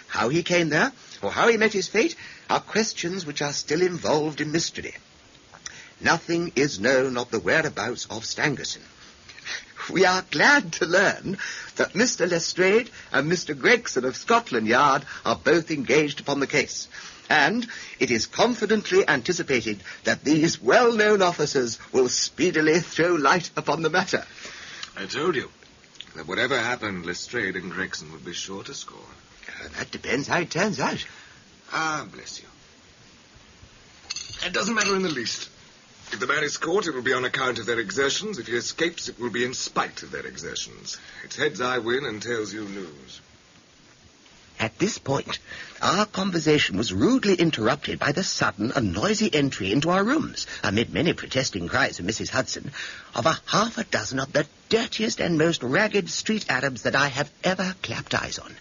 How he came there, or how he met his fate, are questions which are still involved in mystery. Nothing is known of the whereabouts of Stangerson. We are glad to learn that Mr. Lestrade and Mr. Gregson of Scotland Yard are both engaged upon the case, and it is confidently anticipated that these well-known officers will speedily throw light upon the matter. I told you that whatever happened, Lestrade and Gregson would be sure to score. That depends how it turns out. Ah, bless you. It doesn't matter in the least. If the man is caught, it will be on account of their exertions. If he escapes, it will be in spite of their exertions. It's heads I win and tails you lose. At this point, our conversation was rudely interrupted by the sudden and noisy entry into our rooms, amid many protesting cries of Mrs. Hudson, of a half a dozen of the dirtiest and most ragged street Arabs that I have ever clapped eyes on.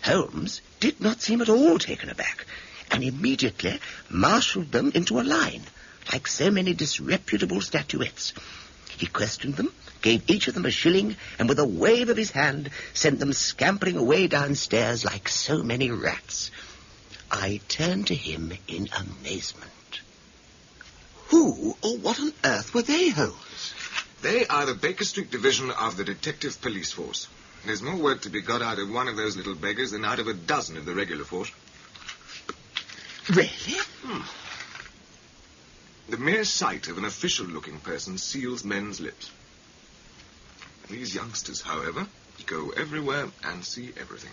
Holmes did not seem at all taken aback, and immediately marshalled them into a line, like so many disreputable statuettes. He questioned them, gave each of them a shilling, and with a wave of his hand sent them scampering away downstairs like so many rats. I turned to him in amazement. Who or what on earth were they, Holmes? They are the Baker Street division of the Detective Police Force. There's more work to be got out of one of those little beggars than out of a dozen of the regular force. Really? The mere sight of an official-looking person seals men's lips. These youngsters, however, go everywhere and see everything.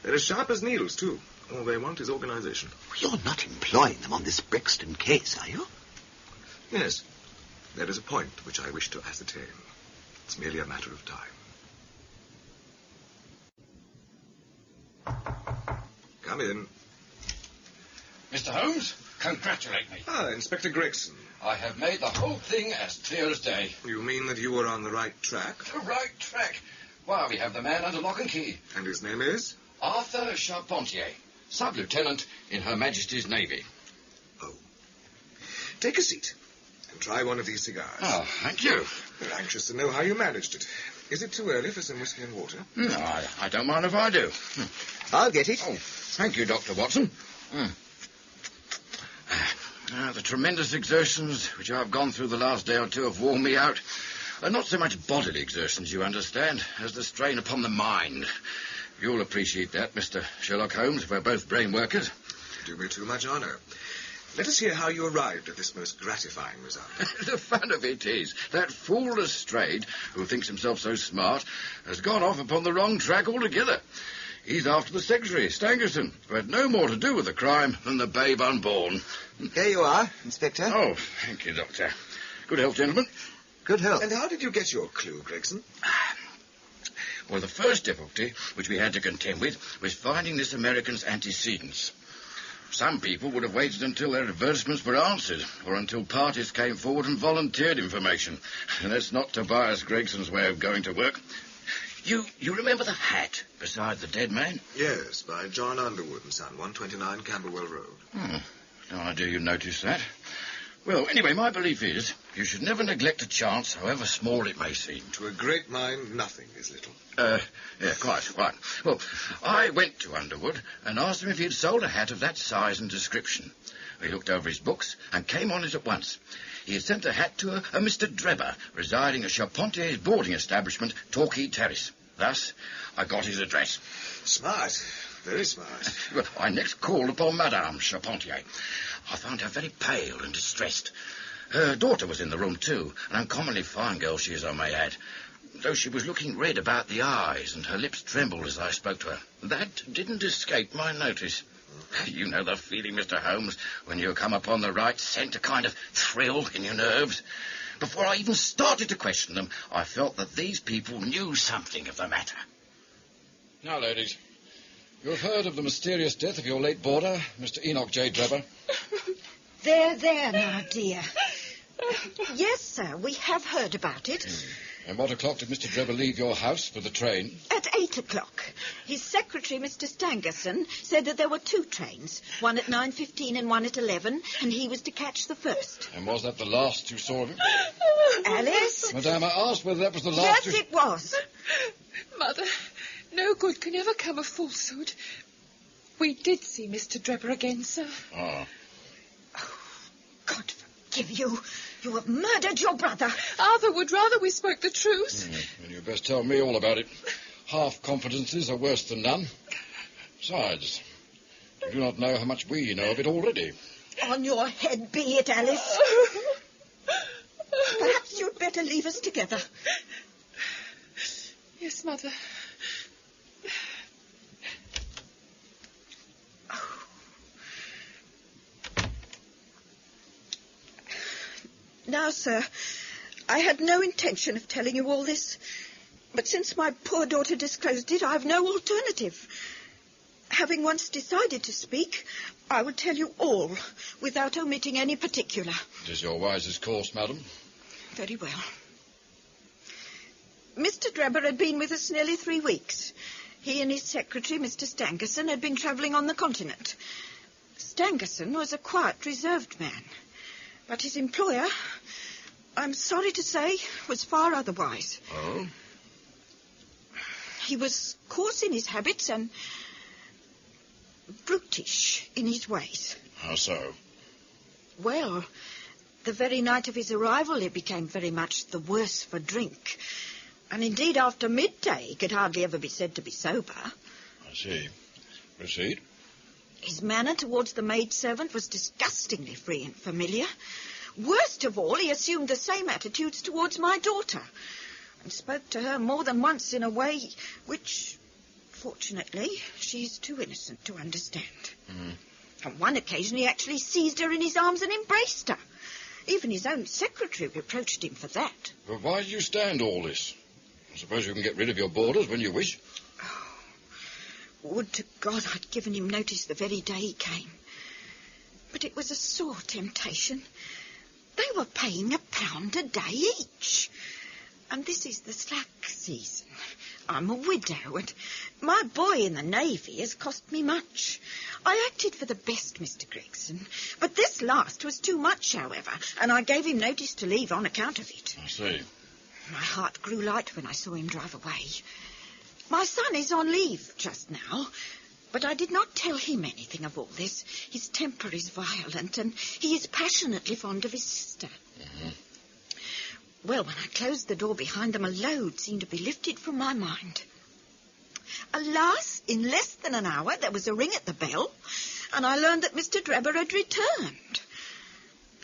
They're as sharp as needles, too. All they want is organisation. You're not employing them on this Brixton case, are you? Yes. There is a point which I wish to ascertain. It's merely a matter of time. Come in. Mr. Holmes, congratulate me. Ah, Inspector Gregson. I have made the whole thing as clear as day. You mean that you were on the right track? The right track. Why, we have the man under lock and key. And his name is? Arthur Charpentier, sub-lieutenant in Her Majesty's Navy. Oh. Take a seat and try one of these cigars. Oh, thank you. We're anxious to know how you managed it. Is it too early for some whiskey and water? No, I don't mind if I do. I'll get it. Oh, thank you, Dr. Watson. The tremendous exertions which I've gone through the last day or two have worn me out. Not so much bodily exertions, you understand, as the strain upon the mind. You'll appreciate that, Mr. Sherlock Holmes, if we're both brain workers. Do me too much honour. Let us hear how you arrived at this most gratifying result. The fun of it is, that fool Lestrade, who thinks himself so smart, has gone off upon the wrong track altogether. He's after the secretary, Stangerson, who had no more to do with the crime than the babe unborn. Here you are, Inspector. Oh, thank you, Doctor. Good health, gentlemen. Good health. And how did you get your clue, Gregson? Well, the first difficulty which we had to contend with was finding this American's antecedents. Some people would have waited until their advertisements were answered, or until parties came forward and volunteered information. And that's not Tobias Gregson's way of going to work. You remember the hat beside the dead man? Yes, by John Underwood and Son, 129 Camberwell Road. No idea you noticed that. Well, anyway, my belief is you should never neglect a chance, however small it may seem. To a great mind, nothing is little. Yeah, quite right. Well, I went to Underwood and asked him if he had sold a hat of that size and description. He looked over his books and came on it at once. He had sent a hat to a Mr Drebber, residing at Charpentier's boarding establishment, Torquay Terrace. Thus, I got his address. Smart. Very smart. Well, I next called upon Madame Charpentier. I found her very pale and distressed. Her daughter was in the room, too, an uncommonly fine girl she is, I may add, though she was looking red about the eyes and her lips trembled as I spoke to her. That didn't escape my notice. You know the feeling, Mr. Holmes, when you come upon the right scent, a kind of thrill in your nerves. Before I even started to question them, I felt that these people knew something of the matter. Now, ladies, you have heard of the mysterious death of your late boarder, Mr. Enoch J. Drebber? There now, dear. Yes, sir, we have heard about it. And what o'clock did Mr. Drebber leave your house for the train? At 8 o'clock. His secretary, Mr. Stangerson, said that there were 2 trains, one at 9:15 and one at 11, and he was to catch the first. And was that the last you saw of him? Alice? Madame, I asked whether that was the last Yes, it was. Mother, no good can ever come of falsehood. We did see Mr. Drebber again, sir. Oh. God forgive you. You have murdered your brother. Arthur would rather we spoke the truth. Then you'd best tell me all about it. Half confidences are worse than none. Besides, you do not know how much we know of it already. On your head be it, Alice. Perhaps you'd better leave us together. Yes, Mother. Now, sir, I had no intention of telling you all this, but since my poor daughter disclosed it, I've no alternative. Having once decided to speak, I will tell you all, without omitting any particular. It is your wisest course, madam. Very well. Mr. Drebber had been with us nearly 3 weeks. He and his secretary, Mr. Stangerson, had been travelling on the continent. Stangerson was a quiet, reserved man. But his employer, I'm sorry to say, was far otherwise. Oh? He was coarse in his habits and brutish in his ways. How so? Well, the very night of his arrival, he became very much the worse for drink. And indeed, after midday, he could hardly ever be said to be sober. I see. Proceed. His manner towards the maidservant was disgustingly free and familiar. Worst of all, he assumed the same attitudes towards my daughter, and spoke to her more than once in a way which, Unfortunately, she's too innocent to understand. On one occasion, he actually seized her in his arms and embraced her. Even his own secretary reproached him for that. But why do you stand all this? I suppose you can get rid of your boarders when you wish. Oh, would to God I'd given him notice the very day he came. But it was a sore temptation. They were paying £1 a day each. And this is the slack season. I'm a widow, and my boy in the Navy has cost me much. I acted for the best, Mr. Gregson, but this last was too much, however, and I gave him notice to leave on account of it. I see. My heart grew light when I saw him drive away. My son is on leave just now, but I did not tell him anything of all this. His temper is violent, and he is passionately fond of his sister. Well, when I closed the door behind them, a load seemed to be lifted from my mind. Alas, in less than an hour, there was a ring at the bell, and I learned that Mr. Drebber had returned.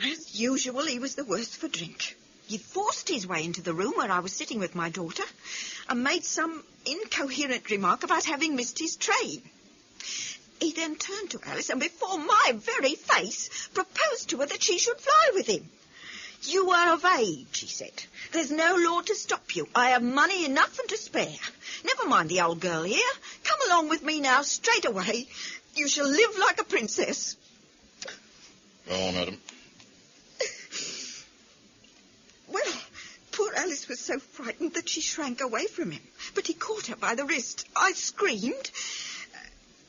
As usual, he was the worse for drink. He forced his way into the room where I was sitting with my daughter and made some incoherent remark about having missed his train. He then turned to Alice and before my very face proposed to her that she should fly with him. "You are of age," he said. "There's no law to stop you. I have money enough and to spare. Never mind the old girl here. Come along with me now, straight away. You shall live like a princess." Go on, madam. Well, poor Alice was so frightened that she shrank away from him. But he caught her by the wrist. I screamed.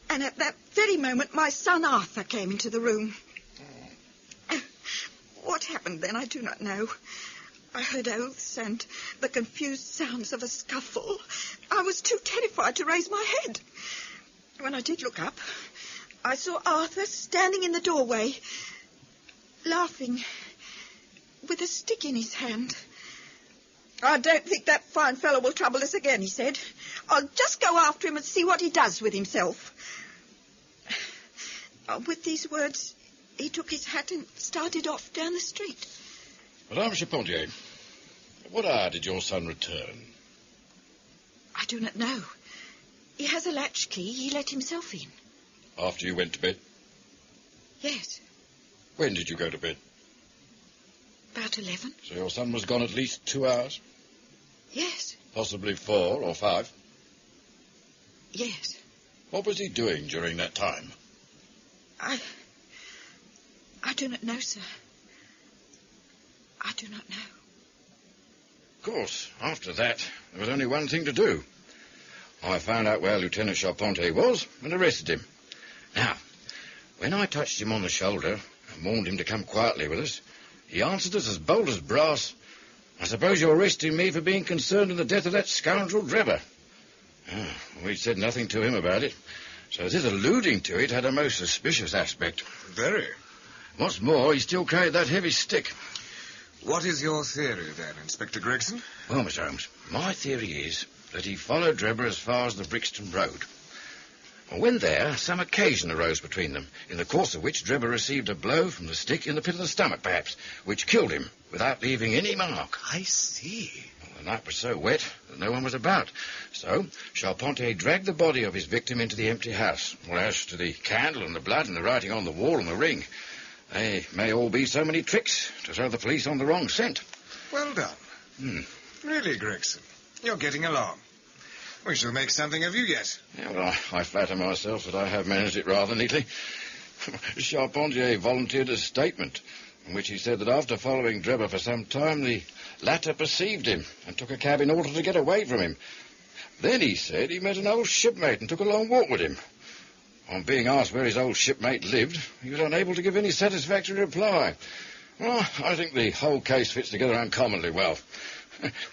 And at that very moment, my son Arthur came into the room. What happened then, I do not know. I heard oaths and the confused sounds of a scuffle. I was too terrified to raise my head. When I did look up, I saw Arthur standing in the doorway, laughing, with a stick in his hand. "I don't think that fine fellow will trouble us again," he said. "I'll just go after him and see what he does with himself." With these words, he took his hat and started off down the street. Madame Charpentier, at what hour did your son return? I do not know. He has a latchkey. He let himself in. After you went to bed? Yes. When did you go to bed? About 11. So your son was gone at least 2 hours? Yes. Possibly 4 or 5? Yes. What was he doing during that time? I do not know, sir. I do not know. Of course, after that, there was only one thing to do. I found out where Lieutenant Charpentier was and arrested him. Now, when I touched him on the shoulder and warned him to come quietly with us, he answered us as bold as brass. "I suppose you're arresting me for being concerned in the death of that scoundrel Drebber." We said nothing to him about it, so his alluding to it had a most suspicious aspect. Very. What's more, he still carried that heavy stick. What is your theory, then, Inspector Gregson? Well, Mr. Holmes, my theory is that he followed Drebber as far as the Brixton Road. When there, some occasion arose between them, in the course of which Drebber received a blow from the stick in the pit of the stomach, perhaps, which killed him without leaving any mark. I see. The night was so wet that no one was about. So Charpentier dragged the body of his victim into the empty house. Well, as to the candle and the blood and the writing on the wall and the ring, they may all be so many tricks to throw the police on the wrong scent. Well done. Really, Gregson, you're getting along. We shall make something of you yet. Yeah, well, I flatter myself that I have managed it rather neatly. Charpentier volunteered a statement in which he said that after following Drebber for some time, the latter perceived him and took a cab in order to get away from him. Then he said he met an old shipmate and took a long walk with him. On being asked where his old shipmate lived, he was unable to give any satisfactory reply. Well, I think the whole case fits together uncommonly well.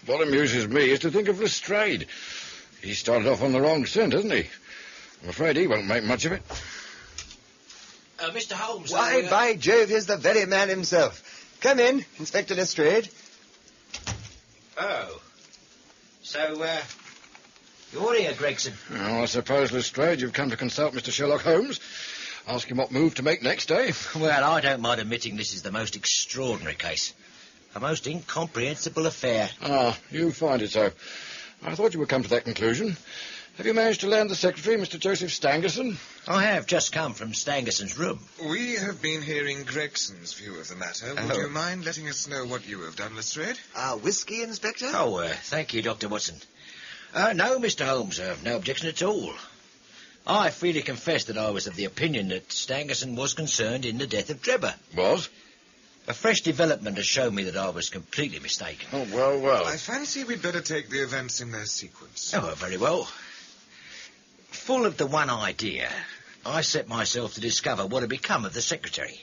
What amuses me is to think of Lestrade. He started off on the wrong scent, hasn't he? I'm afraid he won't make much of it. Mr. Holmes... Why, by Jove, here's the very man himself. Come in, Inspector Lestrade. Oh. So, you're here, Gregson. Well, I suppose, Lestrade, you've come to consult Mr. Sherlock Holmes. Ask him what move to make next, eh? Well, I don't mind admitting this is the most extraordinary case. A most incomprehensible affair. Ah, you find it so. I thought you would come to that conclusion. Have you managed to land the secretary, Mr. Joseph Stangerson? I have just come from Stangerson's room. We have been hearing Gregson's view of the matter. Would you mind letting us know what you have done, Lestrade? Whiskey, Inspector? Thank you, Dr. Watson. No, Mr. Holmes, no objection at all. I freely confess that I was of the opinion that Stangerson was concerned in the death of Drebber. Was? A fresh development has shown me that I was completely mistaken. Oh, well. I fancy we'd better take the events in their sequence. Very well. Full of the one idea, I set myself to discover what had become of the secretary.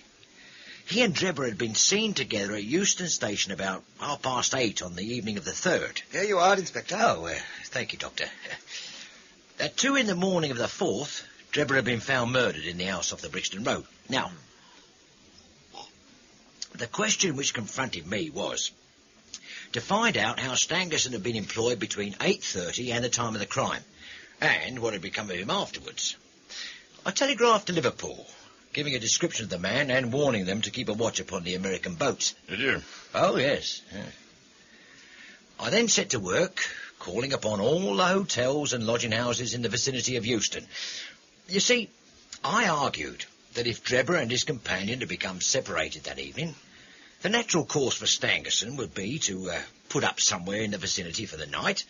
He and Drebber had been seen together at Euston Station about 8:30 on the evening of the 3rd. Here you are, Inspector. Thank you, Doctor. At 2 in the morning of the 4th, Drebber had been found murdered in the house off the Brixton Road. Now, the question which confronted me was to find out how Stangerson had been employed between 8:30 and the time of the crime, and what had become of him afterwards. I telegraphed to Liverpool, giving a description of the man and warning them to keep a watch upon the American boats. Did you? Oh, yes. I then set to work, calling upon all the hotels and lodging houses in the vicinity of Euston. You see, I argued that if Drebber and his companion had become separated that evening, the natural course for Stangerson would be to put up somewhere in the vicinity for the night,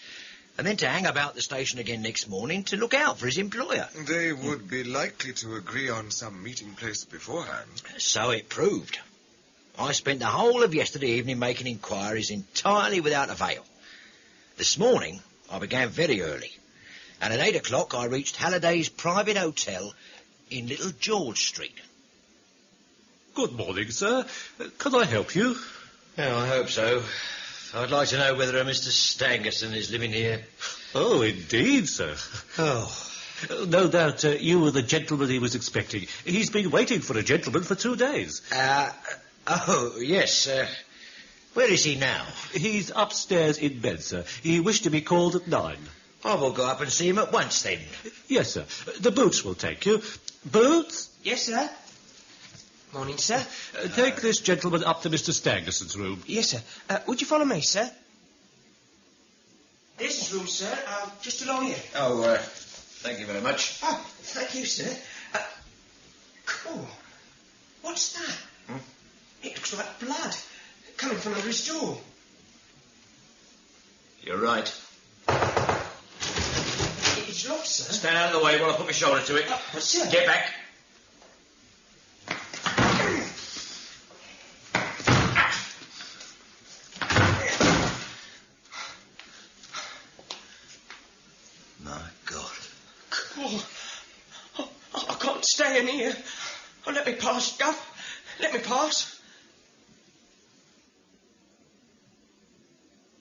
and then to hang about the station again next morning to look out for his employer. They would be likely to agree on some meeting place beforehand. So it proved. I spent the whole of yesterday evening making inquiries entirely without avail. This morning, I began very early, and at 8 o'clock I reached Halliday's private hotel in Little George Street. Good morning, sir. Can I help you? I hope so. I'd like to know whether a Mr. Stangerson is living here. Oh, indeed, sir. No doubt you were the gentleman he was expecting. He's been waiting for a gentleman for 2 days. Yes. Where is he now? He's upstairs in bed, sir. He wished to be called at 9. I will go up and see him at once, then. Yes, sir. The Boots will take you. Boots? Yes, sir. Morning, sir. Take this gentleman up to Mr. Stangerson's room. Yes, sir. Would you follow me, sir? This is room, sir. Just along here. Thank you very much. Thank you, sir. Cool. What's that? It looks like blood coming from under his door. You're right. It's locked, sir. Stand out of the way while I put my shoulder to it. Sir. Get back. I can't stay in here. Let me pass, Guff. Let me pass.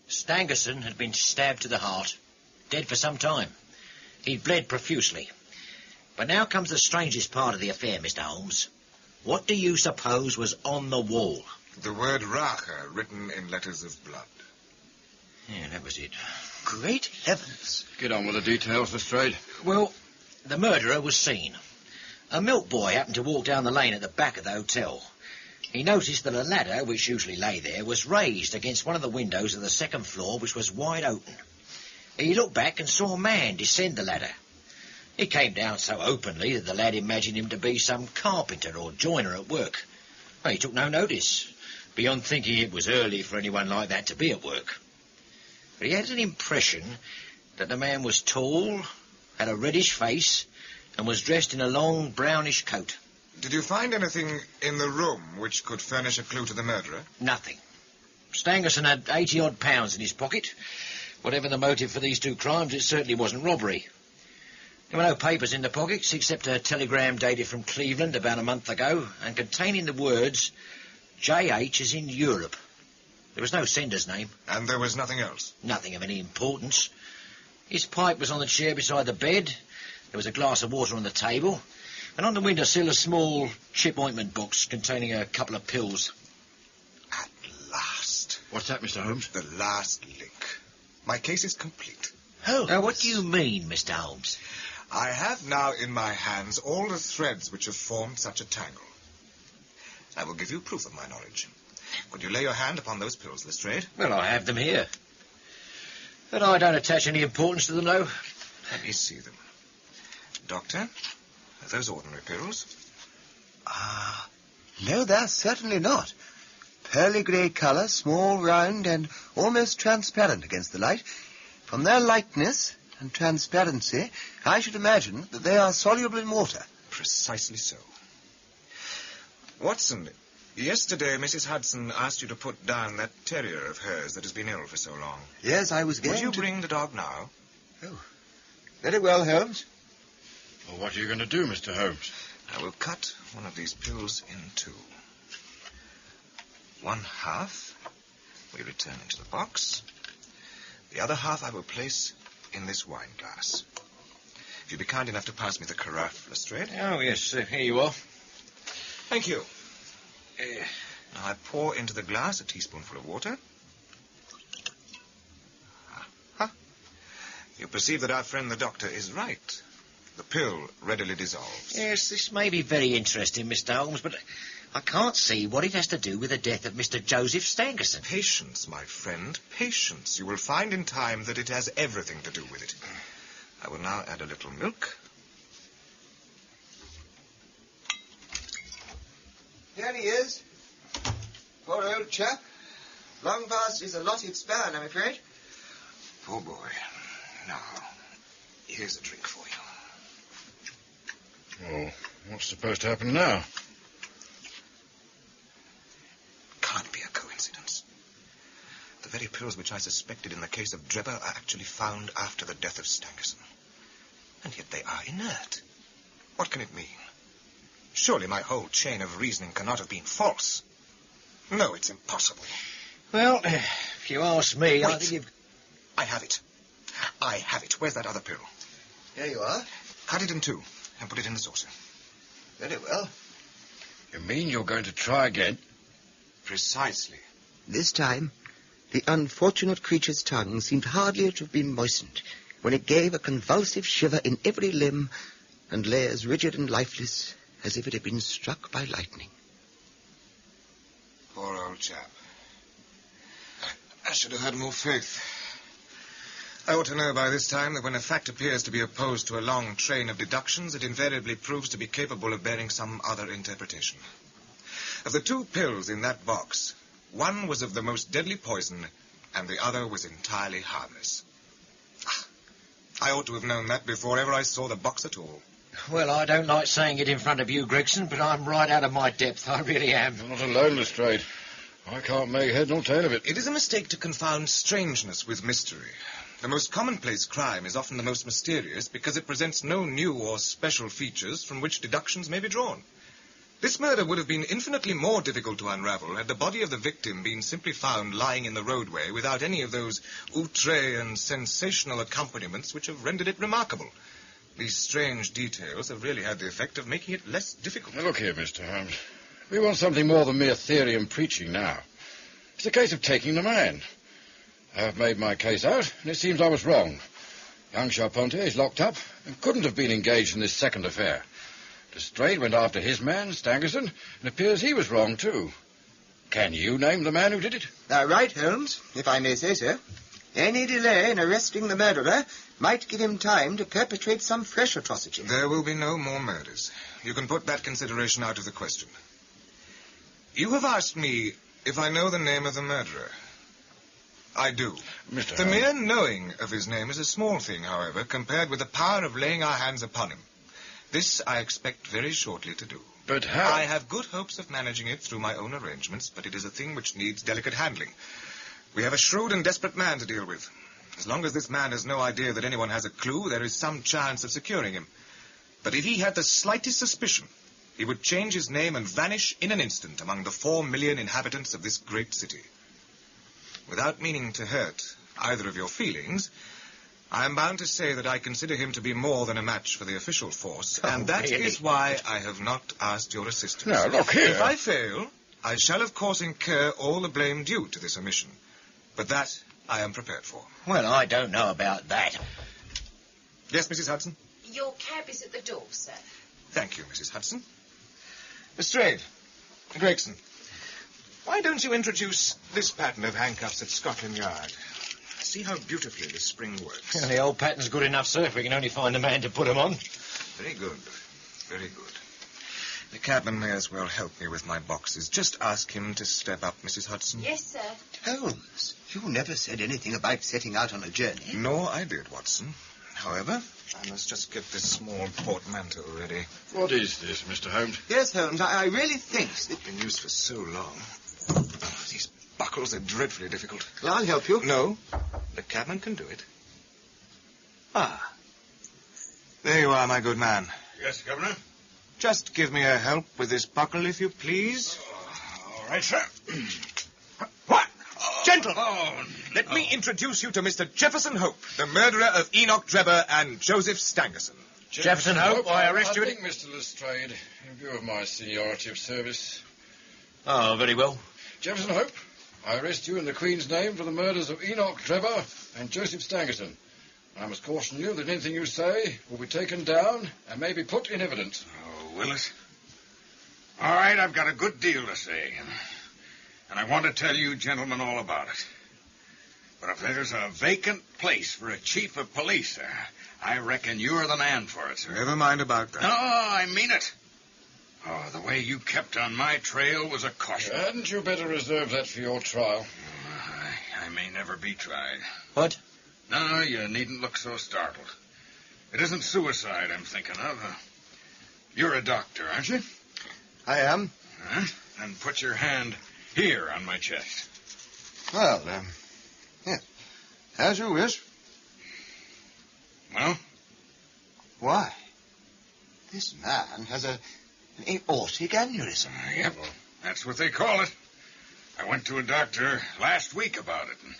Stangerson had been stabbed to the heart, dead for some time. He bled profusely. But now comes the strangest part of the affair, Mr. Holmes. What do you suppose was on the wall? The word Rache written in letters of blood. Yeah, that was it. Great heavens. Get on with the details, Lestrade. Well, the murderer was seen. A milk boy happened to walk down the lane at the back of the hotel. He noticed that a ladder, which usually lay there, was raised against one of the windows of the second floor, which was wide open. He looked back and saw a man descend the ladder. He came down so openly that the lad imagined him to be some carpenter or joiner at work. Well, he took no notice, beyond thinking it was early for anyone like that to be at work. But he had an impression that the man was tall, had a reddish face, and was dressed in a long brownish coat. Did you find anything in the room which could furnish a clue to the murderer? Nothing. Stangerson had 80-odd pounds in his pocket. Whatever the motive for these two crimes, it certainly wasn't robbery. There were no papers in the pockets, except a telegram dated from Cleveland about a month ago, and containing the words, J.H. is in Europe. There was no sender's name. And there was nothing else? Nothing of any importance. His pipe was on the chair beside the bed. There was a glass of water on the table. And on the windowsill, a small chip ointment box containing a couple of pills. At last. What's that, Mr. Holmes? The last link. My case is complete. Oh. Now, what do you mean, Mr. Holmes? I have now in my hands all the threads which have formed such a tangle. I will give you proof of my knowledge. Could you lay your hand upon those pills, Lestrade? Well, I have them here. But I don't attach any importance to them, though. Let me see them. Doctor, are those ordinary pills? No, they're certainly not. Pearly grey colour, small, round, and almost transparent against the light. From their lightness and transparency, I should imagine that they are soluble in water. Precisely so. Watson, yesterday Mrs. Hudson asked you to put down that terrier of hers that has been ill for so long. Yes, I was going Would you to... bring the dog now? Oh, very well, Holmes. Well, what are you going to do, Mr. Holmes? I will cut one of these pills in two. One half we return into the box. The other half I will place in this wine glass. If you'd be kind enough to pass me the carafe, Lestrade. Oh, yes, here you are. Thank you. Now I pour into the glass a teaspoonful of water. You perceive that our friend the doctor is right. The pill readily dissolves. Yes, this may be very interesting, Mr. Holmes, but I can't see what it has to do with the death of Mr. Joseph Stangerson. Patience, my friend, patience. You will find in time that it has everything to do with it. I will now add a little milk. Here he is. Poor old chap. Long past his allotted span, I'm afraid. Poor boy. Now, here's a drink for you. Oh, what's supposed to happen now? Can't be a coincidence. The very pills which I suspected in the case of Drebber are actually found after the death of Stangerson. And yet they are inert. What can it mean? Surely my whole chain of reasoning cannot have been false. No, it's impossible. Well, if you ask me, Wait. I think you've... I have it. I have it. Where's that other pill? Here you are. Cut it in two and put it in the saucer. Very well. You mean you're going to try again? Precisely. This time, the unfortunate creature's tongue seemed hardly to have been moistened when it gave a convulsive shiver in every limb and lay as rigid and lifeless as if it had been struck by lightning. Poor old chap. I should have had more faith. I ought to know by this time that when a fact appears to be opposed to a long train of deductions, it invariably proves to be capable of bearing some other interpretation. Of the two pills in that box, one was of the most deadly poison, and the other was entirely harmless. I ought to have known that before ever I saw the box at all. Well, I don't like saying it in front of you, Gregson, but I'm right out of my depth. I really am. You're not alone, Lestrade. I can't make head nor tail of it. It is a mistake to confound strangeness with mystery. The most commonplace crime is often the most mysterious because it presents no new or special features from which deductions may be drawn. This murder would have been infinitely more difficult to unravel had the body of the victim been simply found lying in the roadway without any of those outre and sensational accompaniments which have rendered it remarkable. These strange details have really had the effect of making it less difficult. Now, look here, Mr. Holmes. We want something more than mere theory and preaching now. It's a case of taking the man. I have made my case out, and it seems I was wrong. Young Charpentier is locked up and couldn't have been engaged in this second affair. Lestrade went after his man, Stangerson, and it appears he was wrong, too. Can you name the man who did it? Right, Holmes, if I may say so. Any delay in arresting the murderer might give him time to perpetrate some fresh atrocity. There will be no more murders. You can put that consideration out of the question. You have asked me if I know the name of the murderer. I do. Mr. The Holmes. mere knowing of his name is a small thing, however, compared with the power of laying our hands upon him. This I expect very shortly to do. But how? I have good hopes of managing it through my own arrangements, but it is a thing which needs delicate handling. We have a shrewd and desperate man to deal with. As long as this man has no idea that anyone has a clue, there is some chance of securing him. But if he had the slightest suspicion, he would change his name and vanish in an instant among the 4 million inhabitants of this great city. Without meaning to hurt either of your feelings, I am bound to say that I consider him to be more than a match for the official force, and that is why I have not asked your assistance. Now, look here. If I fail, I shall, of course, incur all the blame due to this omission. But that I am prepared for. Well, I don't know about that. Yes, Mrs. Hudson? Your cab is at the door, sir. Thank you, Mrs. Hudson. Lestrade, Gregson, why don't you introduce this pattern of handcuffs at Scotland Yard? See how beautifully the spring works. The old pattern's good enough, sir, if we can only find a man to put 'em on. Very good. Very good. The cabman may as well help me with my boxes. Just ask him to step up, Mrs. Hudson. Yes, sir. Holmes, you never said anything about setting out on a journey. Nor I did, Watson. However, I must just get this small portmanteau ready. What is this, Mr. Holmes? Yes, Holmes, I really think that... It's been used for so long. These buckles are dreadfully difficult. Well, I'll help you. No, the cabman can do it. Ah. There you are, my good man. Yes, Governor? Just give me a help with this buckle, if you please. All right, sir. What? Gentlemen, let me introduce you to Mr. Jefferson Hope, the murderer of Enoch Drebber and Joseph Stangerson. Jefferson Hope, I arrest you. I think, Mr. Lestrade, in view of my seniority of service. Oh, very well. Jefferson Hope, I arrest you in the Queen's name for the murders of Enoch Drebber and Joseph Stangerson. I must caution you that anything you say will be taken down and may be put in evidence. Oh, Willis. All right, I've got a good deal to say, and I want to tell you gentlemen all about it. But if there's a vacant place for a chief of police, sir, I reckon you're the man for it, sir. Never mind about that. No, I mean it. Oh, the way you kept on my trail was a caution. Hadn't you better reserve that for your trial? I may never be tried. What? No, you needn't look so startled. It isn't suicide I'm thinking of. You're a doctor, aren't you? I am. Then put your hand here on my chest. Well, yes. As you wish. Well? Why? This man has an aortic aneurysm. Yep, that's what they call it. I went to a doctor last week about it, and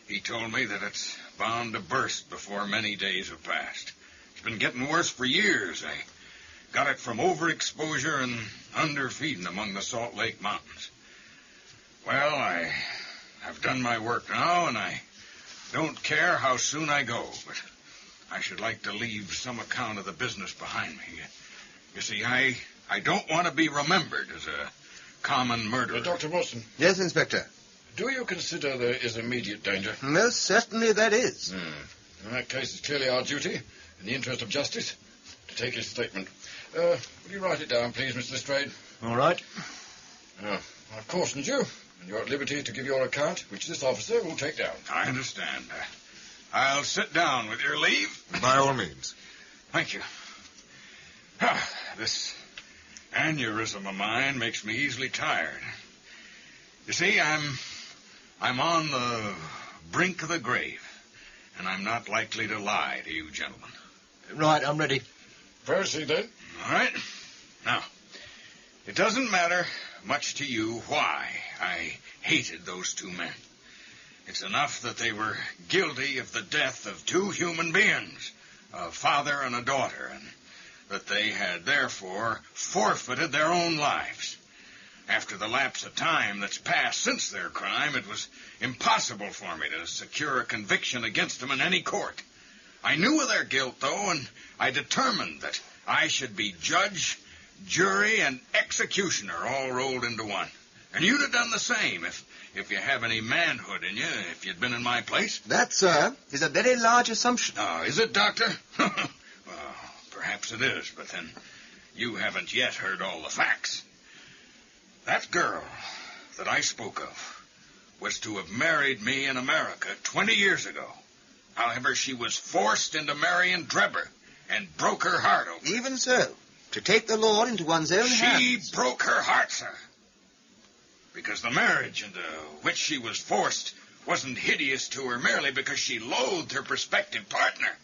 he told me that it's bound to burst before many days have passed. It's been getting worse for years. I got it from overexposure and underfeeding among the Salt Lake Mountains. Well, I've done my work now, and I don't care how soon I go, but I should like to leave some account of the business behind me. You see, I don't want to be remembered as a common murderer. Dr. Watson. Yes, Inspector. Do you consider there is immediate danger? Most certainly there is. In that case, it's clearly our duty, in the interest of justice, to take his statement. Will you write it down, please, Mr. Lestrade? All right. I've cautioned you, and you're at liberty to give your account, which this officer will take down. I understand. I'll sit down with your leave. By all means. Thank you. This aneurysm of mine makes me easily tired. You see, I'm on the brink of the grave, and I'm not likely to lie to you gentlemen. Right, I'm ready. Proceed, then. All right. Now, it doesn't matter much to you why I hated those two men. It's enough that they were guilty of the death of two human beings, a father and a daughter, and that they had therefore forfeited their own lives. After the lapse of time that's passed since their crime, it was impossible for me to secure a conviction against them in any court. I knew of their guilt, though, and I determined that I should be judge, jury, and executioner all rolled into one. And you'd have done the same if you have any manhood in you, if you'd been in my place. That, sir, is a very large assumption. Oh, is it, Doctor? Well, perhaps it is, but then you haven't yet heard all the facts. That girl that I spoke of was to have married me in America 20 years ago. However, she was forced into marrying Drebber and broke her heart over it. Even so, to take the law into one's own hands. She broke her heart, sir. Because the marriage into which she was forced wasn't hideous to her merely because she loathed her prospective partner.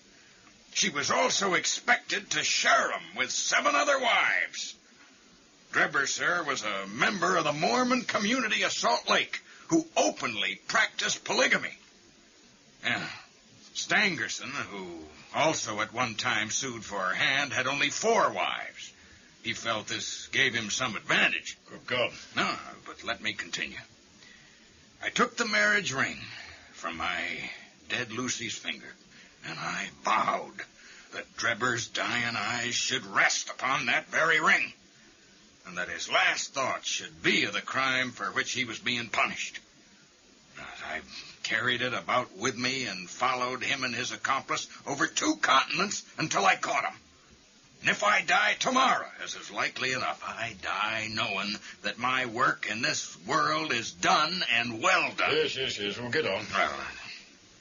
She was also expected to share him with 7 other wives. Drebber, sir, was a member of the Mormon community of Salt Lake who openly practiced polygamy. Stangerson, who also at one time sued for her hand, had only 4 wives. He felt this gave him some advantage. Good God. No, but let me continue. I took the marriage ring from my dead Lucy's finger, and I vowed that Drebber's dying eyes should rest upon that very ring, and that his last thought should be of the crime for which he was being punished. I carried it about with me and followed him and his accomplice over 2 continents until I caught him. And if I die tomorrow, as is likely enough, I die knowing that my work in this world is done and well done. Yes. We'll get on. Well,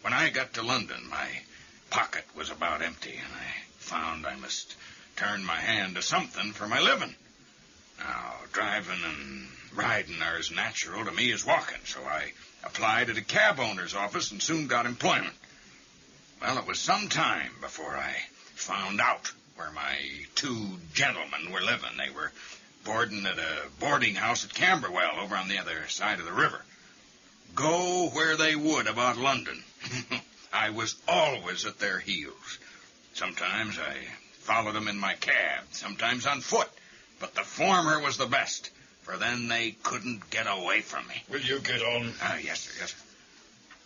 when I got to London, my pocket was about empty, and I found I must turn my hand to something for my living. Now, driving and riding are as natural to me as walking, so I applied at a cab owner's office and soon got employment. Well, it was some time before I found out where my 2 gentlemen were living. They were boarding at a boarding house at Camberwell over on the other side of the river. Go where they would about London, I was always at their heels. Sometimes I followed them in my cab, sometimes on foot, but the former was the best, for then they couldn't get away from me. Will you get on? Yes, sir.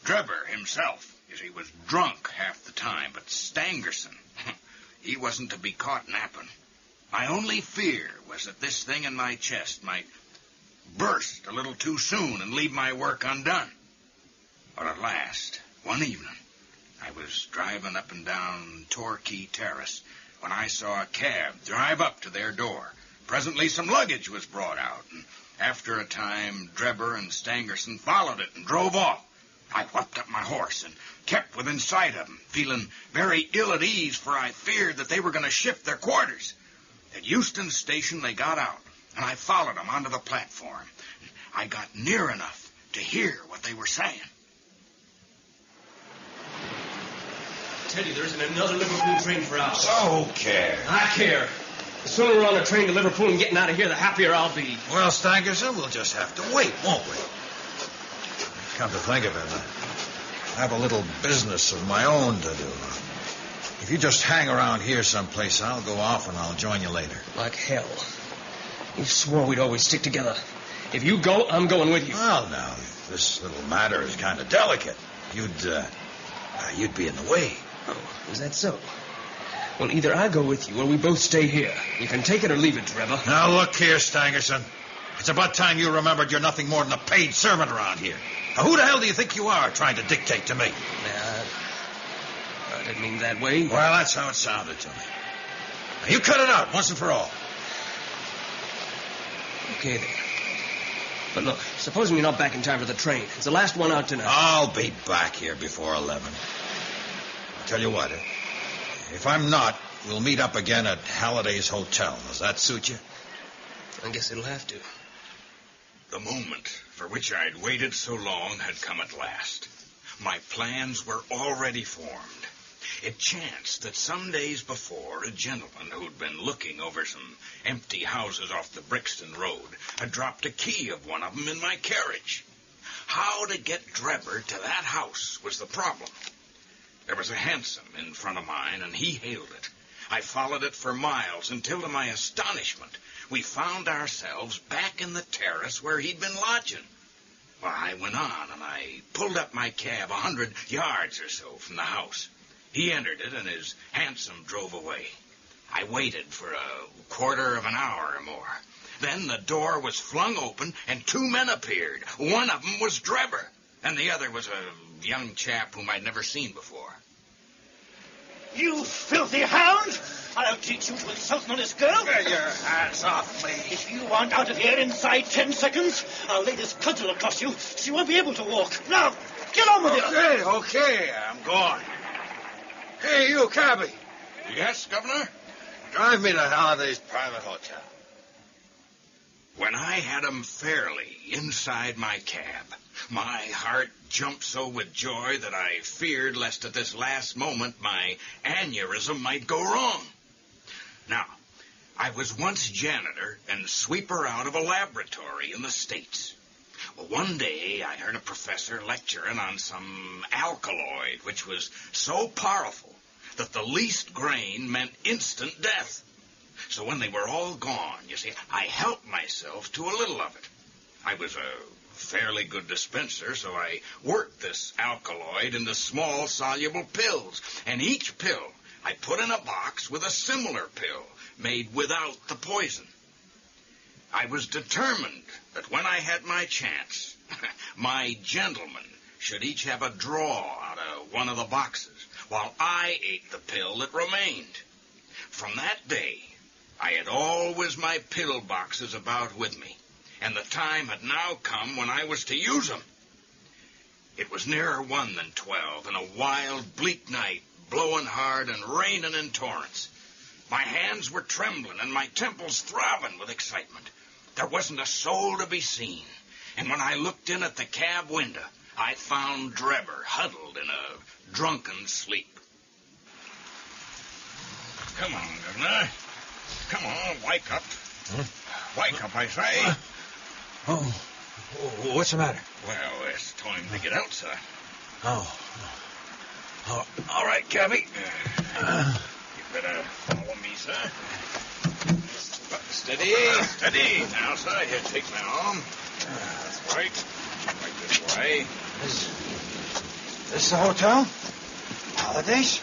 Drebber himself, he was drunk half the time, but Stangerson, he wasn't to be caught napping. My only fear was that this thing in my chest might burst a little too soon and leave my work undone. But at last, one evening, I was driving up and down Torquay Terrace when I saw a cab drive up to their door. Presently, some luggage was brought out, and after a time, Drebber and Stangerson followed it and drove off. I whipped up my horse and kept within sight of them, feeling very ill at ease, for I feared that they were going to shift their quarters. At Euston Station, they got out, and I followed them onto the platform. I got near enough to hear what they were saying. I tell you, there isn't another Liverpool train for hours. So care. I care. The sooner we're on a train to Liverpool and getting out of here, the happier I'll be. Well, Stangerson, we'll just have to wait, won't we? Come to think of it, I have a little business of my own to do. If you just hang around here someplace, I'll go off and I'll join you later. Like hell. You swore we'd always stick together. If you go, I'm going with you. Well, now, this little matter is kind of delicate. You'd be in the way. Oh, is that so? Well, either I go with you or we both stay here. You can take it or leave it, Drebber. Now, look here, Stangerson. It's about time you remembered you're nothing more than a paid servant around here. Now, who the hell do you think you are trying to dictate to me? I didn't mean that way. Well, that's how it sounded to me. Now, you cut it out once and for all. Okay, then. But look, supposing you're not back in time for the train. It's the last one out tonight. I'll be back here before 11. I'll tell you what, if I'm not, we'll meet up again at Halliday's Hotel. Does that suit you? I guess it'll have to. The moment for which I'd waited so long had come at last. My plans were already formed. It chanced that some days before, a gentleman who'd been looking over some empty houses off the Brixton Road had dropped a key of one of them in my carriage. How to get Drebber to that house was the problem. There was a hansom in front of mine, and he hailed it. I followed it for miles until, to my astonishment, we found ourselves back in the terrace where he'd been lodging. Well, I went on, and I pulled up my cab 100 yards or so from the house. He entered it, and his hansom drove away. I waited for a quarter of an hour or more. Then the door was flung open, and 2 men appeared. One of them was Drebber, and the other was a young chap whom I'd never seen before. You filthy hound! I'll teach you to insult an honest girl. Get your hands off me. If you aren't out of here inside 10 seconds, I'll lay this cudgel across you so you won't be able to walk. Now, get on with it. Okay, I'm going. Hey, you, cabby. Yes, Governor? Drive me to Halliday's private hotel. When I had him fairly inside my cab, my heart jumped so with joy that I feared lest at this last moment my aneurysm might go wrong. Now, I was once janitor and sweeper out of a laboratory in the States. Well, one day I heard a professor lecturing on some alkaloid which was so powerful that the least grain meant instant death. So when they were all gone, you see, I helped myself to a little of it. I was a fairly good dispenser, so I worked this alkaloid into small soluble pills, and each pill I put in a box with a similar pill made without the poison. I was determined that when I had my chance, my gentleman should each have a draw out of one of the boxes, while I ate the pill that remained. From that day, I had always my pill boxes about with me, and the time had now come when I was to use them. It was nearer 1 than 12, and a wild, bleak night, blowing hard and raining in torrents. My hands were trembling and my temples throbbing with excitement. There wasn't a soul to be seen, and when I looked in at the cab window, I found Drebber huddled in a drunken sleep. Come on, Governor. Come on, wake up. Huh? Wake up, I say. Oh, what's the matter? Well, it's time to get out, sir. Oh, all right, cabby. You better follow me, sir. Steady, steady. Now, sir, here, take my arm. That's right. Right this way. This the hotel? Holidays?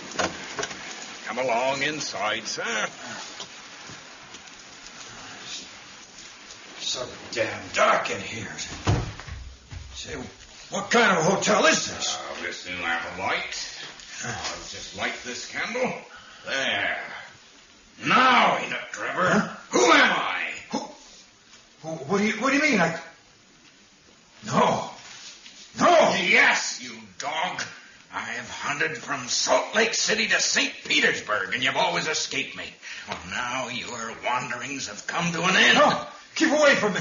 Come along inside, sir. So damn dark in here. Say, what kind of hotel is this? This new have a light. I'll just light this candle. There. Now, Enoch Drebber. Huh? Who am I? What do you mean? No. Yes, you dog. I've hunted from Salt Lake City to St. Petersburg, and you've always escaped me. Well, now your wanderings have come to an end. No, keep away from me.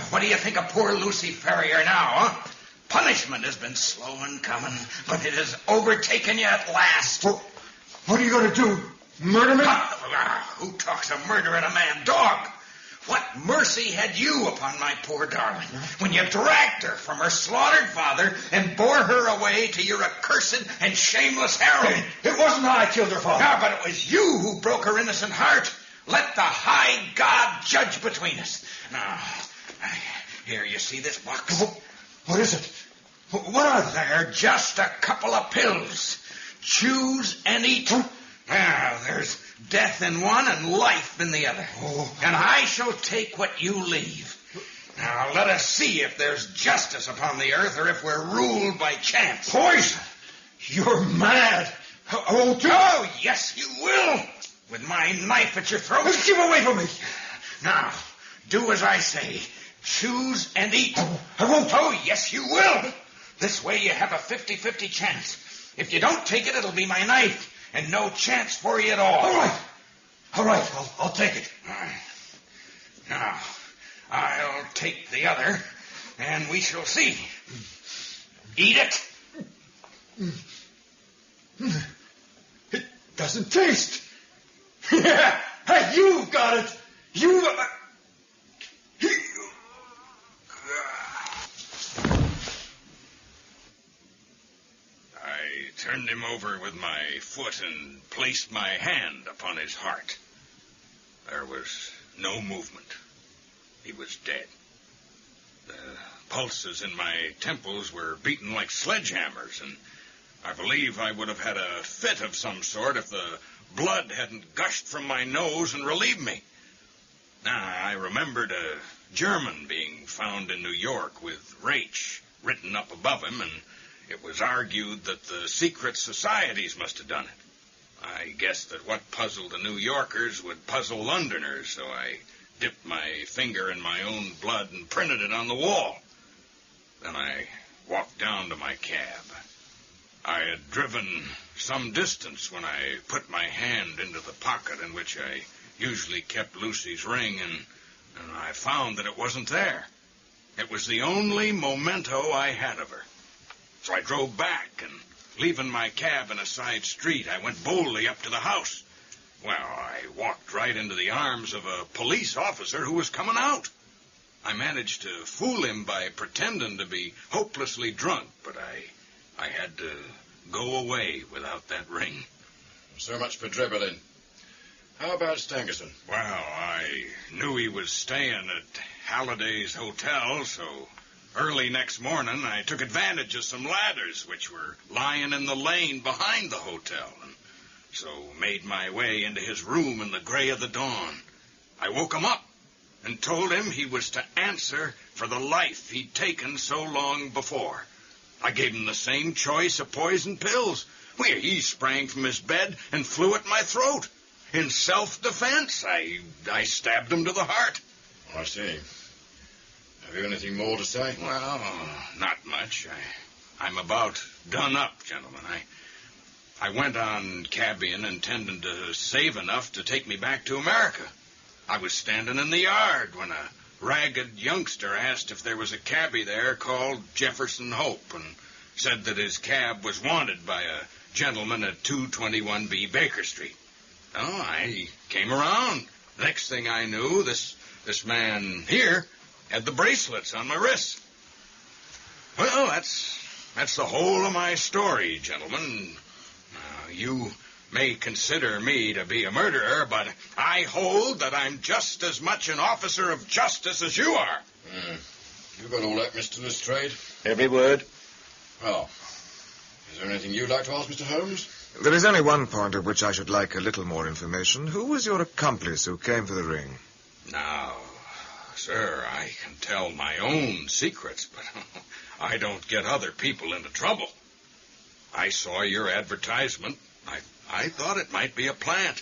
What do you think of poor Lucy Ferrier now, huh? Punishment has been slow in coming, but it has overtaken you at last. Well, what are you going to do? Murder me? Who talks of murder in a man? Dog! What mercy had you upon my poor darling when you dragged her from her slaughtered father and bore her away to your accursed and shameless harem? It wasn't I killed her father. No, but it was you who broke her innocent heart. Let the high God judge between us. Now, here, you see this box? What is it? What are they? They're just a couple of pills. Choose and eat. Huh? Now, there's death in one and life in the other. Oh. And I shall take what you leave. Now, let us see if there's justice upon the earth or if we're ruled by chance. Poison! You're mad. I won't do it. Oh, yes, you will. With my knife at your throat. Keep away from me. Now, do as I say. Choose and eat. I won't. Oh, yes, you will. This way you have a 50-50 chance. If you don't take it, it'll be my knife. And no chance for you at all. All right. I'll take it. Now, I'll take the other, and we shall see. Eat it. It doesn't taste. Yeah, you got it. You... I turned him over with my foot and placed my hand upon his heart. There was no movement. He was dead. The pulses in my temples were beaten like sledgehammers, and I believe I would have had a fit of some sort if the blood hadn't gushed from my nose and relieved me. Now, I remembered a German being found in New York with Rach written up above him, and it was argued that the secret societies must have done it. I guessed that what puzzled the New Yorkers would puzzle Londoners, so I dipped my finger in my own blood and printed it on the wall. Then I walked down to my cab. I had driven some distance when I put my hand into the pocket in which I usually kept Lucy's ring, and I found that it wasn't there. It was the only memento I had of her. So I drove back, and leaving my cab in a side street, I went boldly up to the house. Well, I walked right into the arms of a police officer who was coming out. I managed to fool him by pretending to be hopelessly drunk, but I had to go away without that ring. So much for Drebber, then. How about Stangerson? Well, I knew he was staying at Halliday's Hotel, so early next morning I took advantage of some ladders which were lying in the lane behind the hotel, and so made my way into his room in the gray of the dawn. I woke him up and told him he was to answer for the life he'd taken so long before. I gave him the same choice of poison pills. Well, he sprang from his bed and flew at my throat. In self-defense, I stabbed him to the heart. I see. Have you anything more to say? Well, not much. I'm about done up, gentlemen. I went on cabbying intending to save enough to take me back to America. I was standing in the yard when a ragged youngster asked if there was a cabby there called Jefferson Hope and said that his cab was wanted by a gentleman at 221B Baker Street. Oh, I came around. Next thing I knew, this man here had the bracelets on my wrists. Well, that's the whole of my story, gentlemen. You may consider me to be a murderer, but I hold that I'm just as much an officer of justice as you are. You got all that, Mr. Lestrade? Every word. Well, is there anything you'd like to ask, Mr. Holmes? There is only one point of which I should like a little more information. Who was your accomplice who came for the ring? Now, sir, I can tell my own secrets, but I don't get other people into trouble. I saw your advertisement. I thought it might be a plant.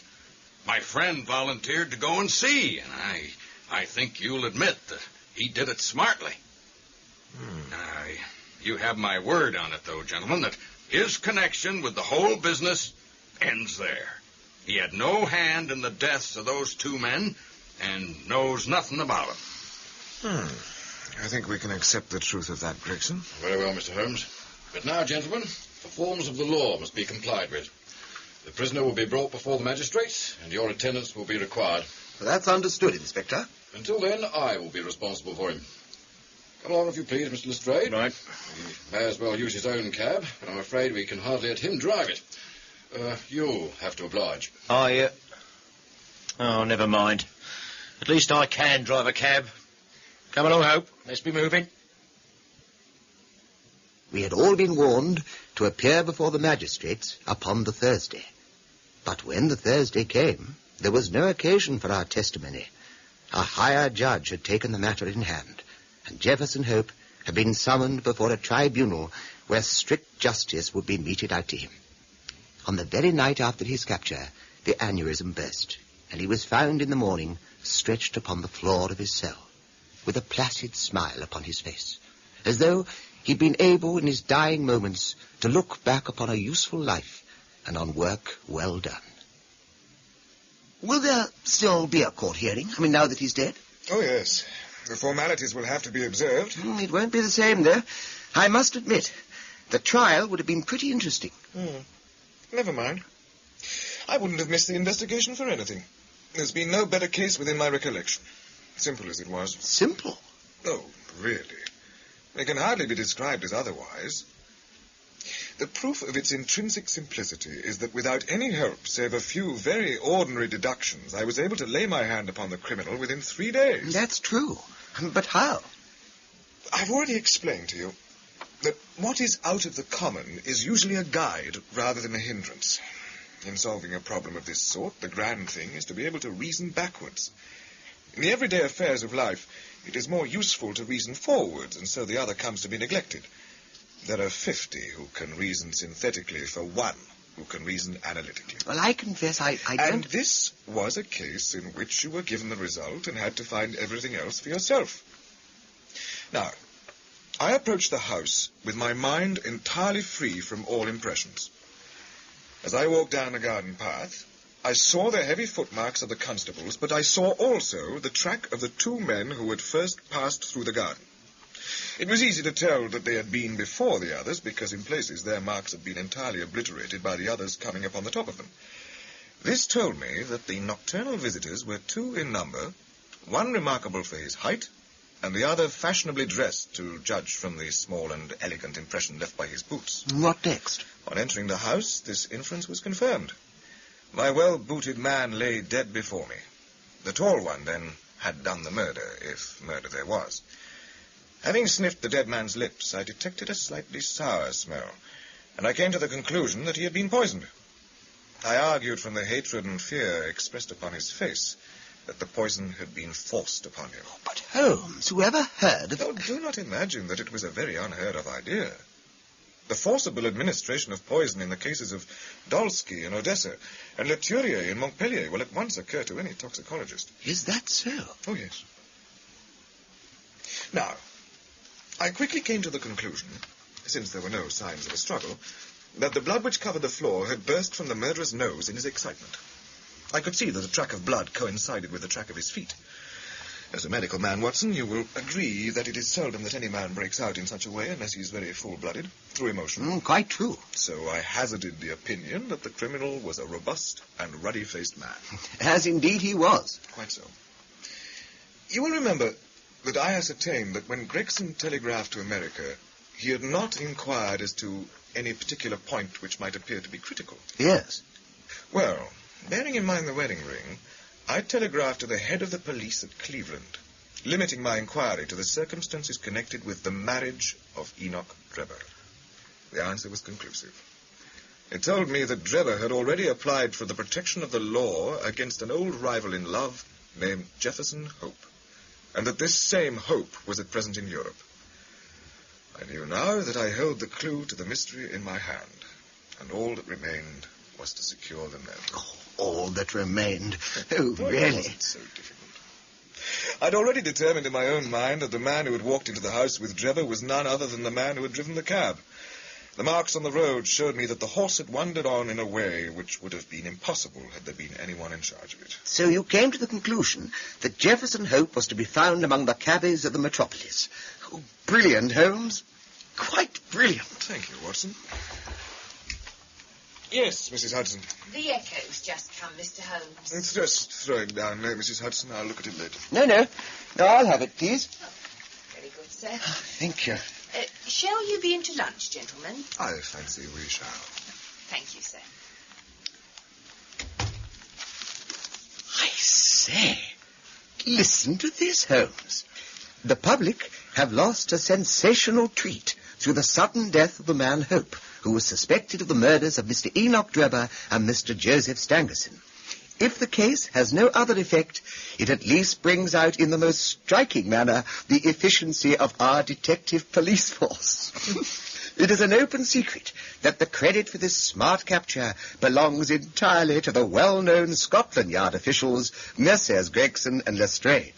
My friend volunteered to go and see, and I think you'll admit that he did it smartly. You have my word on it, though, gentlemen, that his connection with the whole business ends there. He had no hand in the deaths of those two men and knows nothing about them. I think we can accept the truth of that, Gregson. Very well, Mr. Holmes. But now, gentlemen, the forms of the law must be complied with. The prisoner will be brought before the magistrates, and your attendance will be required. Well, that's understood, Inspector. Until then, I will be responsible for him. Come along, if you please, Mr. Lestrade. Right. He may as well use his own cab, but I'm afraid we can hardly let him drive it. You'll have to oblige. Oh, never mind. At least I can drive a cab. Come along, Hope. Let's be moving. We had all been warned to appear before the magistrates upon the Thursday. But when the Thursday came, there was no occasion for our testimony. A higher judge had taken the matter in hand, and Jefferson Hope had been summoned before a tribunal where strict justice would be meted out to him. On the very night after his capture, the aneurysm burst, and he was found in the morning stretched upon the floor of his cell, with a placid smile upon his face, as though he'd been able in his dying moments to look back upon a useful life and on work well done. Will there still be a court hearing? I mean, now that he's dead? Oh, yes. The formalities will have to be observed. It won't be the same, though. I must admit, the trial would have been pretty interesting. Never mind. I wouldn't have missed the investigation for anything. There's been no better case within my recollection. Simple as it was. Simple? Oh, really. It can hardly be described as otherwise. The proof of its intrinsic simplicity is that without any help, save a few very ordinary deductions, I was able to lay my hand upon the criminal within 3 days. That's true. But how? I've already explained to you that what is out of the common is usually a guide rather than a hindrance. In solving a problem of this sort, the grand thing is to be able to reason backwards. In the everyday affairs of life, it is more useful to reason forwards, and so the other comes to be neglected. There are 50 who can reason synthetically for one who can reason analytically. Well, I confess I don't... And this was a case in which you were given the result and had to find everything else for yourself. Now, I approached the house with my mind entirely free from all impressions. As I walked down the garden path, I saw the heavy footmarks of the constables, but I saw also the track of the two men who had first passed through the garden. It was easy to tell that they had been before the others, because in places their marks had been entirely obliterated by the others coming upon the top of them. This told me that the nocturnal visitors were two in number, one remarkable for his height, and the other fashionably dressed, to judge from the small and elegant impression left by his boots. What next? On entering the house, this inference was confirmed. My well-booted man lay dead before me. The tall one, then, had done the murder, if murder there was. Having sniffed the dead man's lips, I detected a slightly sour smell, and I came to the conclusion that he had been poisoned. I argued from the hatred and fear expressed upon his face that the poison had been forced upon him. But Holmes, whoever heard of... Oh, do not imagine that it was a very unheard of idea. The forcible administration of poison in the cases of Dolsky in Odessa and Le Turier in Montpellier will at once occur to any toxicologist. Is that so? Oh, yes. Now, I quickly came to the conclusion, since there were no signs of a struggle, that the blood which covered the floor had burst from the murderer's nose in his excitement. I could see that the track of blood coincided with the track of his feet. As a medical man, Watson, you will agree that it is seldom that any man breaks out in such a way unless he's very full-blooded, through emotion. Quite true. So I hazarded the opinion that the criminal was a robust and ruddy-faced man. As indeed he was. Quite so. You will remember that I ascertained that when Gregson telegraphed to America, he had not inquired as to any particular point which might appear to be critical. Yes. Well, bearing in mind the wedding ring, I telegraphed to the head of the police at Cleveland, limiting my inquiry to the circumstances connected with the marriage of Enoch Drebber. The answer was conclusive. It told me that Drebber had already applied for the protection of the law against an old rival in love named Jefferson Hope, and that this same Hope was at present in Europe. I knew now that I held the clue to the mystery in my hand, and all that remained was to secure the men. All that remained? Oh, really? It wasn't so difficult. I'd already determined in my own mind that the man who had walked into the house with Drebber was none other than the man who had driven the cab. The marks on the road showed me that the horse had wandered on in a way which would have been impossible had there been anyone in charge of it. So you came to the conclusion that Jefferson Hope was to be found among the cabbies of the metropolis. Oh, brilliant, Holmes. Quite brilliant. Thank you, Watson. Yes, Mrs. Hudson. The echo's just come, Mr. Holmes. Let's just throw it down there, Mrs. Hudson. I'll look at it later. No, I'll have it, please. Very good, sir. Thank you. Shall you be in to lunch, gentlemen? I fancy we shall. Thank you, sir. I say, listen to this, Holmes. The public have lost a sensational treat through the sudden death of the man Hope, who was suspected of the murders of Mr. Enoch Drebber and Mr. Joseph Stangerson. If the case has no other effect, it at least brings out in the most striking manner the efficiency of our detective police force. It is an open secret that the credit for this smart capture belongs entirely to the well-known Scotland Yard officials, Messrs. Gregson and Lestrade.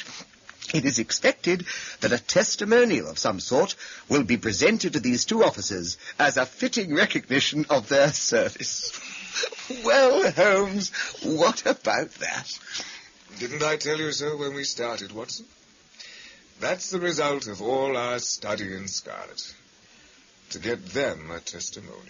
It is expected that a testimonial of some sort will be presented to these two officers as a fitting recognition of their service. Well, Holmes, what about that? Didn't I tell you so when we started, Watson? That's the result of all our study in Scarlet. To get them a testimonial.